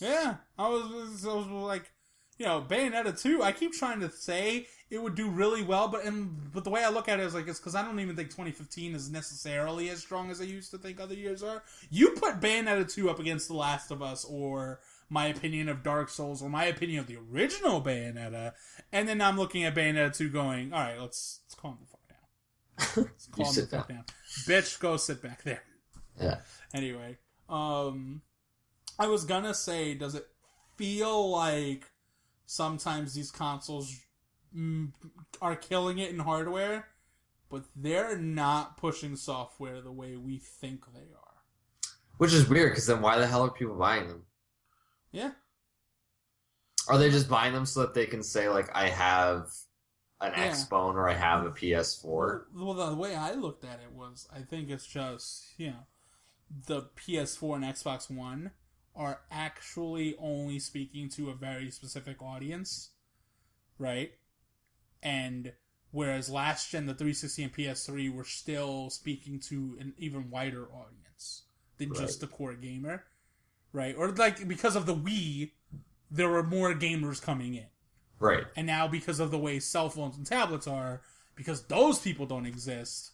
A: Yeah. I was like, Bayonetta 2, I keep trying to say it would do really well, but the way I look at it is like, it's because I don't even think 2015 is necessarily as strong as I used to think other years are. You put Bayonetta 2 up against The Last of Us, or my opinion of Dark Souls, or my opinion of the original Bayonetta, and then I'm looking at Bayonetta 2 going, alright, let's calm the fuck down. Let's calm the fuck down. Bitch, go sit back there.
B: Yeah.
A: Anyway, I was gonna say, does it feel like sometimes these consoles are killing it in hardware, but they're not pushing software the way we think they are?
B: Which is weird, because then why the hell are people buying them?
A: Yeah.
B: Are they just buying them so that they can say, like, I have an Xbone or I have a PS4?
A: Well, the way I looked at it was, I think it's just, the PS4 and Xbox One are actually only speaking to a very specific audience, right? And whereas last gen, the 360 and PS3 were still speaking to an even wider audience than just the core gamer, right? Or like, because of the Wii, there were more gamers coming in.
B: Right.
A: And now because of the way cell phones and tablets are, because those people don't exist.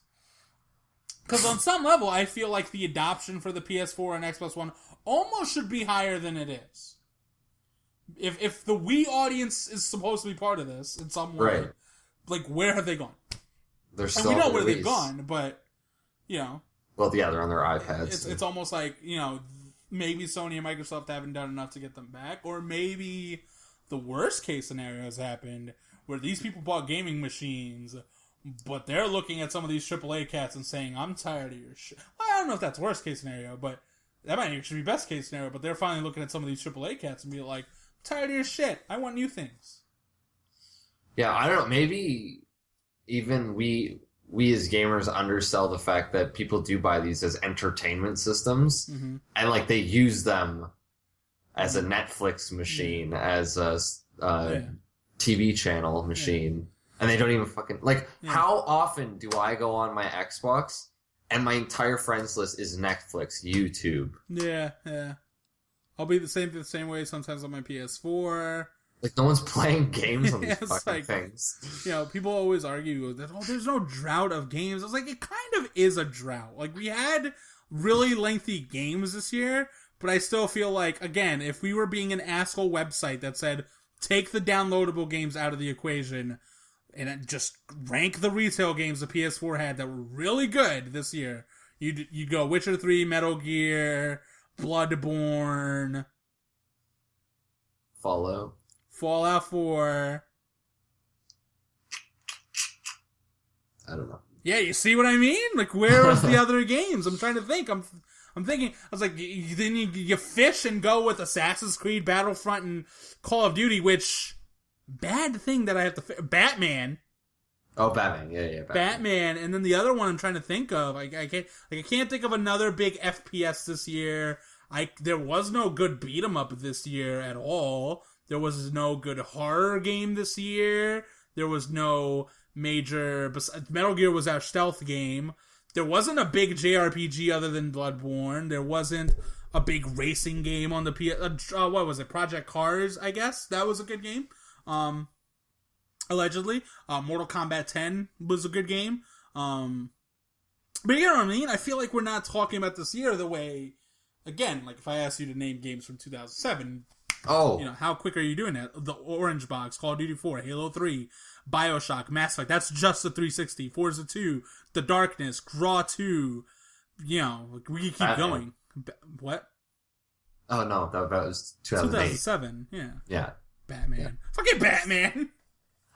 A: Because on some level, I feel like the adoption for the PS4 and Xbox One almost should be higher than it is. If the Wii audience is supposed to be part of this in some way, like, where have they gone?
B: They're still.
A: And we know where they've gone, but
B: Well, yeah, they're on their iPads.
A: It's almost like, maybe Sony and Microsoft haven't done enough to get them back, or maybe the worst case scenario has happened where these people bought gaming machines, but they're looking at some of these AAA cats and saying, I'm tired of your shit. Well, I don't know if that's worst case scenario, but that might actually be best case scenario, but they're finally looking at some of these AAA cats and be like, I'm tired of your shit. I want new things.
B: Yeah, I don't know. Maybe even we as gamers undersell the fact that people do buy these as entertainment systems, and like they use them as a Netflix machine, as a TV channel machine, and they don't even fucking How often do I go on my Xbox and my entire friends list is Netflix, YouTube?
A: Yeah. I'll be the same way sometimes on my PS4.
B: Like, no one's playing games on these fucking things.
A: People always argue that, there's no drought of games. I was like, it kind of is a drought. Like, we had really lengthy games this year, but I still feel like, again, if we were being an asshole website that said, take the downloadable games out of the equation and just rank the retail games the PS4 had that were really good this year, you'd go Witcher 3, Metal Gear, Bloodborne, Fallout 4.
B: I don't know.
A: Yeah, you see what I mean? Like, where was the other games? I'm trying to think. I'm thinking. I was like, then you fish and go with Assassin's Creed, Battlefront, and Call of Duty. Which bad thing that I have to Batman.
B: Oh, Batman. Yeah.
A: Batman, and then the other one I'm trying to think of. I can't think of another big FPS this year. There was no good beat 'em up this year at all. There was no good horror game this year. There was no major... Metal Gear was our stealth game. There wasn't a big JRPG other than Bloodborne. There wasn't a big racing game on the PS... what was it? Project Cars, I guess? That was a good game. Allegedly. Mortal Kombat 10 was a good game. But you know what I mean? I feel like we're not talking about this year the way... Again, like if I asked you to name games from 2007... how quick are you doing that? The Orange Box, Call of Duty 4, Halo 3, Bioshock, Mass Effect. That's just the 360. Forza 2, The Darkness, Graw 2. We can keep going. What?
B: Oh, no. That was 2008.
A: 2007, yeah.
B: Yeah.
A: Batman. Yeah. Fucking Batman!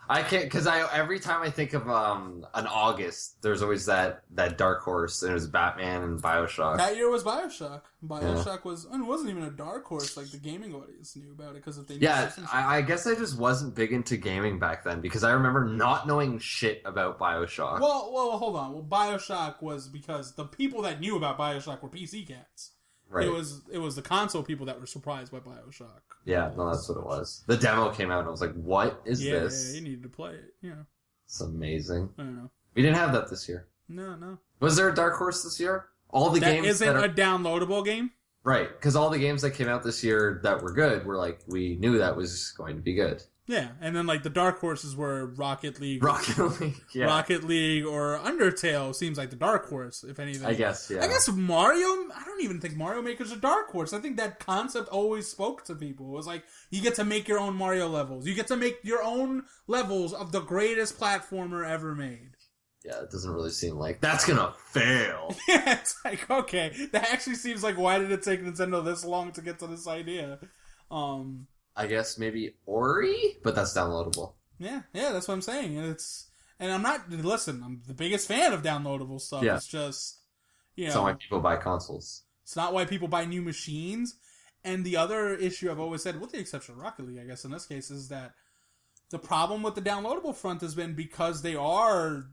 B: I can't because every time I think of an August, there's always that dark horse, and it was Batman and BioShock.
A: That year was BioShock. BioShock was, and it wasn't even a dark horse. Like the gaming audience knew about it because if they knew
B: I guess I just wasn't big into gaming back then because I remember not knowing shit about BioShock.
A: Well, hold on. Well, BioShock was because the people that knew about BioShock were PC cats. Right. It was the console people that were surprised by BioShock.
B: Yeah, no, that's what it was. The demo came out and I was like, what is this?
A: Yeah, you needed to play it,
B: It's amazing.
A: I don't know.
B: We didn't have that this year.
A: No.
B: Was there a dark horse this year? All the games
A: isn't a downloadable game?
B: Right, because all the games that came out this year that were good were like, we knew that was going to be good.
A: Yeah, and then like the dark horses were Rocket League.
B: Yeah.
A: Rocket League or Undertale seems like the dark horse, if anything.
B: I guess, yeah.
A: I guess Mario, I don't even think Mario Maker's a dark horse. I think that concept always spoke to people. It was like, you get to make your own Mario levels. You get to make your own levels of the greatest platformer ever made.
B: Yeah, it doesn't really seem like that's gonna fail.
A: Yeah, it's like, okay, that actually seems like, why did it take Nintendo this long to get to this idea?
B: I guess maybe Ori, but that's downloadable.
A: Yeah, that's what I'm saying. And I'm the biggest fan of downloadable stuff. Yeah. It's just,
B: It's not why people buy consoles.
A: It's not why people buy new machines. And the other issue I've always said, with the exception of Rocket League, I guess in this case, is that the problem with the downloadable front has been because they are,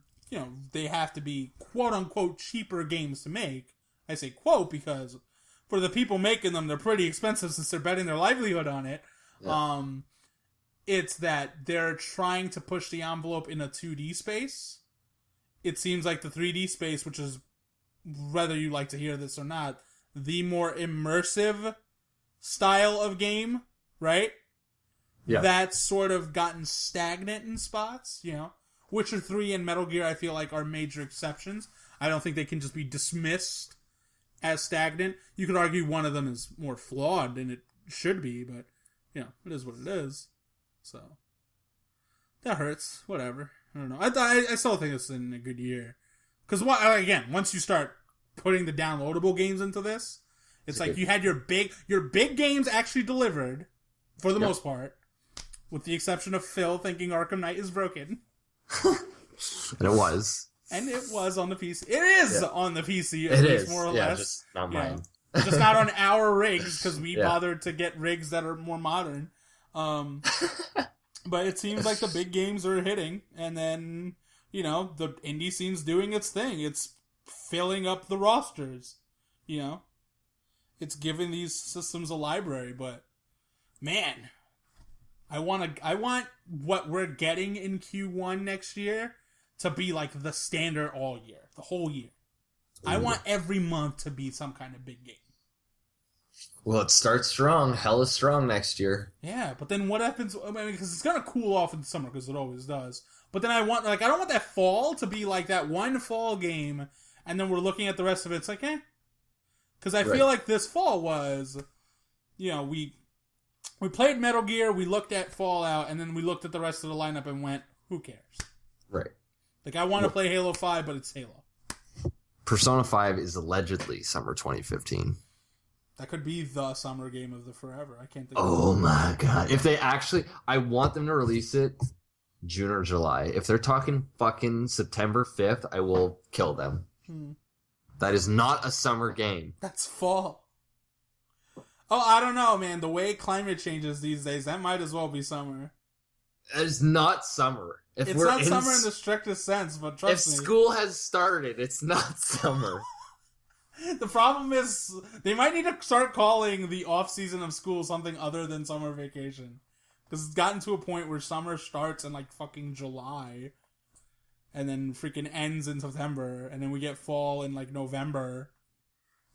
A: they have to be quote unquote cheaper games to make. I say quote because for the people making them, they're pretty expensive since they're betting their livelihood on it. Yeah. It's that they're trying to push the envelope in a 2D space. It seems like the 3D space, which is, whether you like to hear this or not, the more immersive style of game, right? Yeah. That's sort of gotten stagnant in spots, Witcher 3 and Metal Gear, I feel like, are major exceptions. I don't think they can just be dismissed as stagnant. You could argue one of them is more flawed than it should be, but it is what it is. So that hurts. Whatever. I don't know. I still think it's in a good year. Because again, once you start putting the downloadable games into this, it's like you had your big games actually delivered for the most part, with the exception of Phil thinking Arkham Knight is broken.
B: And it was.
A: And it was on the PC. It is on the PC, at least more or less.
B: Just not mine.
A: Just not on our rigs, because we bothered to get rigs that are more modern. But it seems like the big games are hitting, and then, the indie scene's doing its thing. It's filling up the rosters, It's giving these systems a library, but, man, I want what we're getting in Q1 next year to be like the standard all year, the whole year. I want every month to be some kind of big game.
B: Well, it starts strong. Hell is strong next year.
A: Yeah, but then what happens? I mean, because it's gonna cool off in the summer, because it always does. But then I don't want that fall to be like that one fall game, and then we're looking at the rest of it. It's like, because I feel like this fall was, we played Metal Gear, we looked at Fallout, and then we looked at the rest of the lineup and went, who cares?
B: Right.
A: Like, I want to play Halo 5, but it's Halo.
B: Persona 5 is allegedly summer 2015.
A: That could be the summer game of the forever. I can't think
B: Oh my god. If they actually... I want them to release it June or July. If they're talking fucking September 5th, I will kill them. That is not a summer game.
A: That's fall. Oh, I don't know, man. The way climate changes these days, that might as well be summer.
B: It's not summer.
A: It's not summer in the strictest sense, but trust me.
B: If school has started, it's not summer.
A: The problem is, they might need to start calling the off-season of school something other than summer vacation. Because it's gotten to a point where summer starts in, like, fucking July. And then freaking ends in September. And then we get fall in, like, November.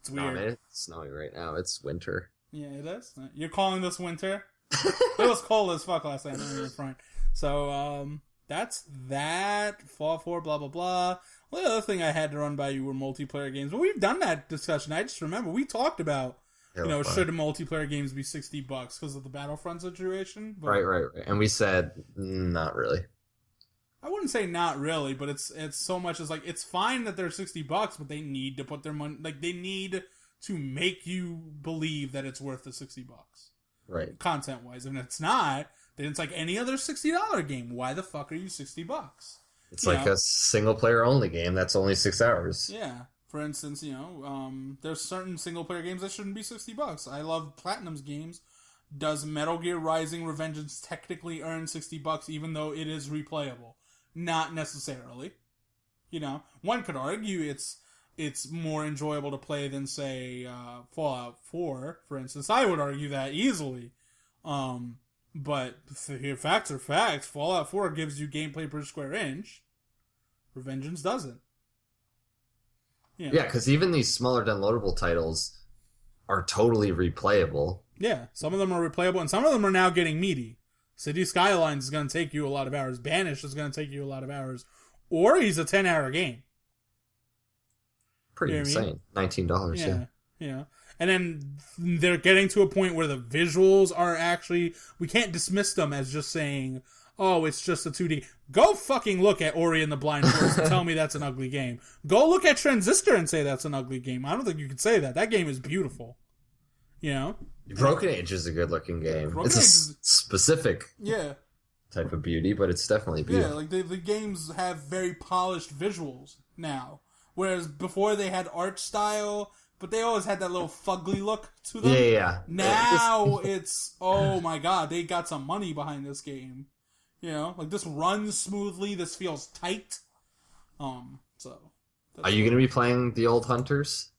A: It's weird.
B: It's snowing right now. It's winter.
A: Yeah, it is. You're calling this winter? It was cold as fuck last night in the front. So, that's that. Fall 4, blah, blah, blah. Well, the other thing I had to run by you were multiplayer games. But we've done that discussion. I just remember we talked about, should multiplayer games be $60 because of the Battlefront situation? But
B: right. And we said, not really.
A: I wouldn't say not really, but it's so much as like, it's fine that they're $60, but they need to put their money, like they need to make you believe that it's worth the $60.
B: Right.
A: Content-wise. And if it's not, Then it's like any other $60 game. Why the fuck are you $60?
B: It's like a single-player only game that's only 6 hours.
A: Yeah. For instance, there's certain single-player games that shouldn't be $60. I love Platinum's games. Does Metal Gear Rising: Revengeance technically earn $60 even though it is replayable? Not necessarily. One could argue it's more enjoyable to play than, say, Fallout 4, for instance. I would argue that easily. But facts are facts. Fallout 4 gives you gameplay per square inch. Revengeance doesn't.
B: Yeah, because even these smaller downloadable titles are totally replayable.
A: Yeah, some of them are replayable, and some of them are now getting meaty. City Skylines is going to take you a lot of hours. Banished is going to take you a lot of hours. Ori's a 10-hour game.
B: Pretty insane. $19,
A: yeah. And then they're getting to a point where the visuals are actually... We can't dismiss them as just saying, oh, it's just a 2D. Go fucking look at Ori and the Blind Forest and tell me that's an ugly game. Go look at Transistor and say that's an ugly game. I don't think you could say that. That game is beautiful.
B: Broken Age is a good-looking game. It's a specific type of beauty, but it's definitely beautiful.
A: Yeah, like the games have very polished visuals now. Whereas before they had art style, but they always had that little fugly look to them.
B: Yeah.
A: Now it's, oh my god, they got some money behind this game. Like this runs smoothly, this feels tight. So.
B: Are you going to be playing the old Hunters?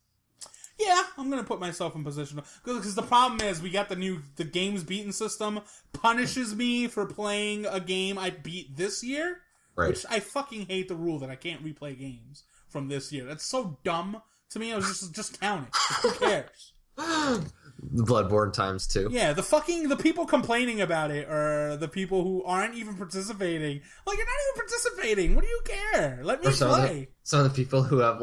A: Yeah, I'm going to put myself in position. Because the problem is, we got the games beaten system punishes me for playing a game I beat this year. Right. Which I fucking hate the rule that I can't replay games from this year. That's so dumb to me. I was just count it. Who cares?
B: The Bloodborne times 2.
A: Yeah, the people complaining about it are the people who aren't even participating. Like, you're not even participating. What do you care? Let me play.
B: Some of the people who have,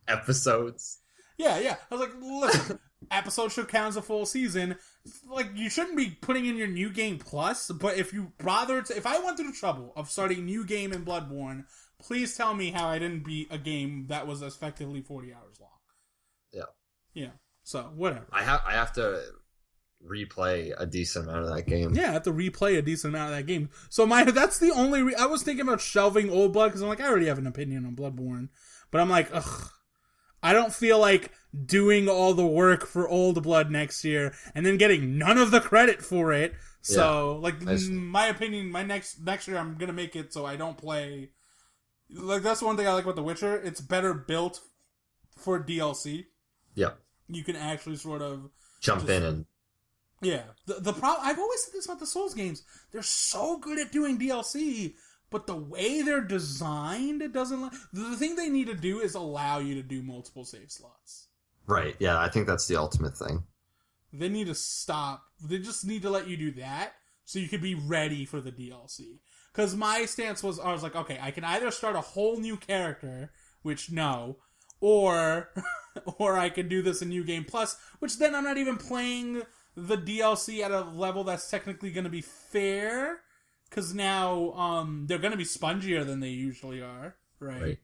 B: episodes.
A: Yeah. I was like, listen, episode should count as a full season. Like, you shouldn't be putting in your New Game Plus, but if I went through the trouble of starting New Game in Bloodborne, please tell me how I didn't beat a game that was effectively 40 hours long. Yeah. Yeah. So, whatever.
B: I have to replay a decent amount of that game.
A: Yeah, I have to replay a decent amount of that game. So, that's the only... I was thinking about shelving Old Blood, because I'm like, I already have an opinion on Bloodborne. But I'm like, ugh... I don't feel like doing all the work for Old Blood next year and then getting none of the credit for it. So, my opinion, my next year I'm going to make it so I don't play... that's one thing I like about The Witcher. It's better built for DLC.
B: Yeah.
A: You can actually sort of...
B: Jump in and...
A: Yeah. The problem... I've always said this about the Souls games. They're so good at doing DLC... But the way they're designed, it doesn't... The thing they need to do is allow you to do multiple save slots.
B: Right, yeah, I think that's the ultimate thing.
A: They need to stop. They just need to let you do that so you can be ready for the DLC. Because my stance was, I was like, okay, I can either start a whole new character, which no, or I can do this in New Game Plus, which then I'm not even playing the DLC at a level that's technically going to be fair. Because now they're going to be spongier than they usually are, right?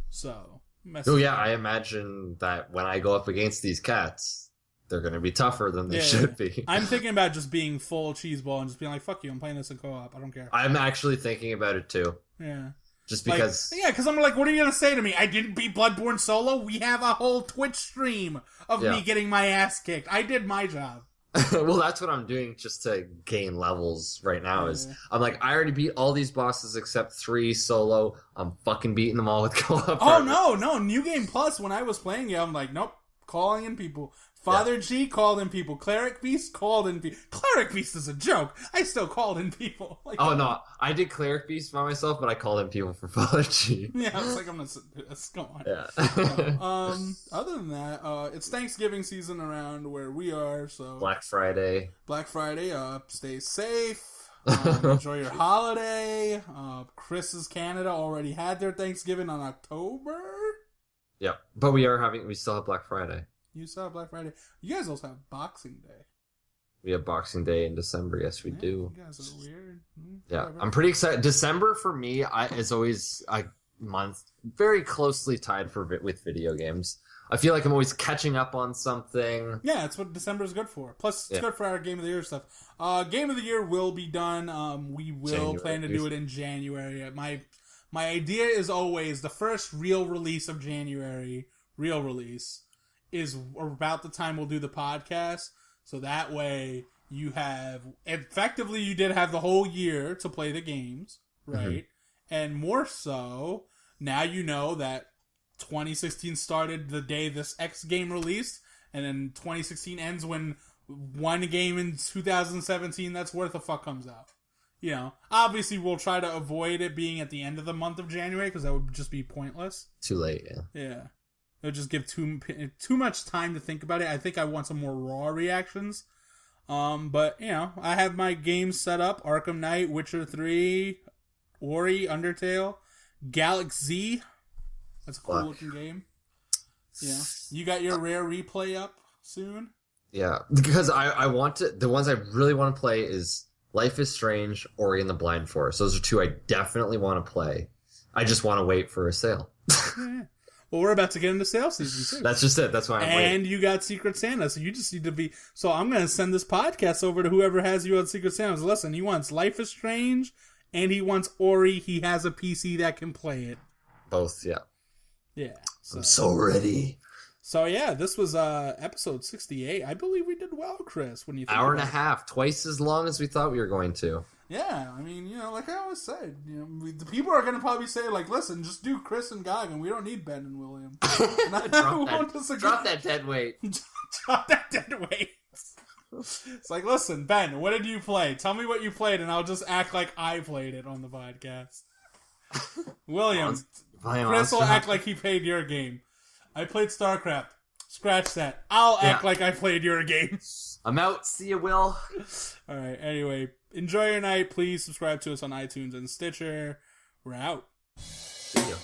A: So,
B: I imagine that when I go up against these cats, they're going to be tougher than they should be.
A: I'm thinking about just being full cheeseball and just being like, fuck you, I'm playing this in co-op, I don't care.
B: I'm actually thinking about it too.
A: Yeah.
B: Just because...
A: because I'm like, what are you going to say to me? I didn't beat Bloodborne solo? We have a whole Twitch stream of me getting my ass kicked. I did my job.
B: Well, that's what I'm doing just to gain levels right now. I'm like, I already beat all these bosses except 3 solo. I'm fucking beating them all with co-op.
A: Oh, no. New Game Plus, when I was playing it, I'm like, nope. Calling in people. Father G called in people. Cleric Beast called in people. Cleric Beast is a joke. I still called in people.
B: No. I did Cleric Beast by myself, but I called in people for Father G.
A: Yeah, I was like, I'm going to do this. Go on.
B: Yeah.
A: Other than that, it's Thanksgiving season around where we are, so...
B: Black Friday,
A: stay safe. Enjoy your holiday. Chris's Canada already had their Thanksgiving on October.
B: Yeah, but we still have Black Friday.
A: You still have Black Friday. You guys also have Boxing Day.
B: We have Boxing Day in December. Yes, we do.
A: You guys are weird.
B: Yeah, I'm pretty excited. December for me is always a month very closely tied with video games. I feel like I'm always catching up on something.
A: Yeah, that's what December is good for. Plus, it's good for our Game of the Year stuff. Game of the Year will be done. We will plan to do it in January. My idea is always the first real release of January, is about the time we'll do the podcast. So that way you did have the whole year to play the games, right? Mm-hmm. And more so, now you know that 2016 started the day this X game released, and then 2016 ends when one game in 2017 that's worth a fuck comes out. You know, obviously we'll try to avoid it being at the end of the month of January because that would just be pointless.
B: Too late, yeah.
A: Yeah. It would just give too much time to think about it. I think I want some more raw reactions. But, you know, I have my games set up. Arkham Knight, Witcher 3, Ori, Undertale, Galaxy. That's a cool looking game. Yeah. You got your Rare replay up soon?
B: Yeah. Because I want to... The ones I really want to play is Life is Strange, Ori and the Blind Forest. Those are two I definitely want to play. I just want to wait for a sale.
A: Yeah. Well, we're about to get into sale season, too.
B: That's just it. That's why I'm waiting.
A: And you got Secret Santa, so you just need to be... So I'm going to send this podcast over to whoever has you on Secret Santa. Listen, he wants Life is Strange, and he wants Ori. He has a PC that can play it.
B: Both, yeah.
A: Yeah.
B: So. I'm so ready.
A: So, yeah, this was episode 68. I believe we did well, Chris, when you think
B: hour and a half. Twice as long as we thought we were going to.
A: Yeah, I mean, you know, like I always said, you know, the people are going to probably say, like, listen, just do Chris and Gagan. We don't need Ben and William.
B: Drop that dead weight.
A: Drop that dead weight. It's like, listen, Ben, what did you play? Tell me what you played, and I'll just act like I played it on the podcast. William, Chris will act like he played your game. I played StarCraft. Scratch that. I'll act like I played your game.
B: I'm out. See you, Will.
A: All right, anyway. Enjoy your night. Please subscribe to us on iTunes and Stitcher. We're out.
B: See ya.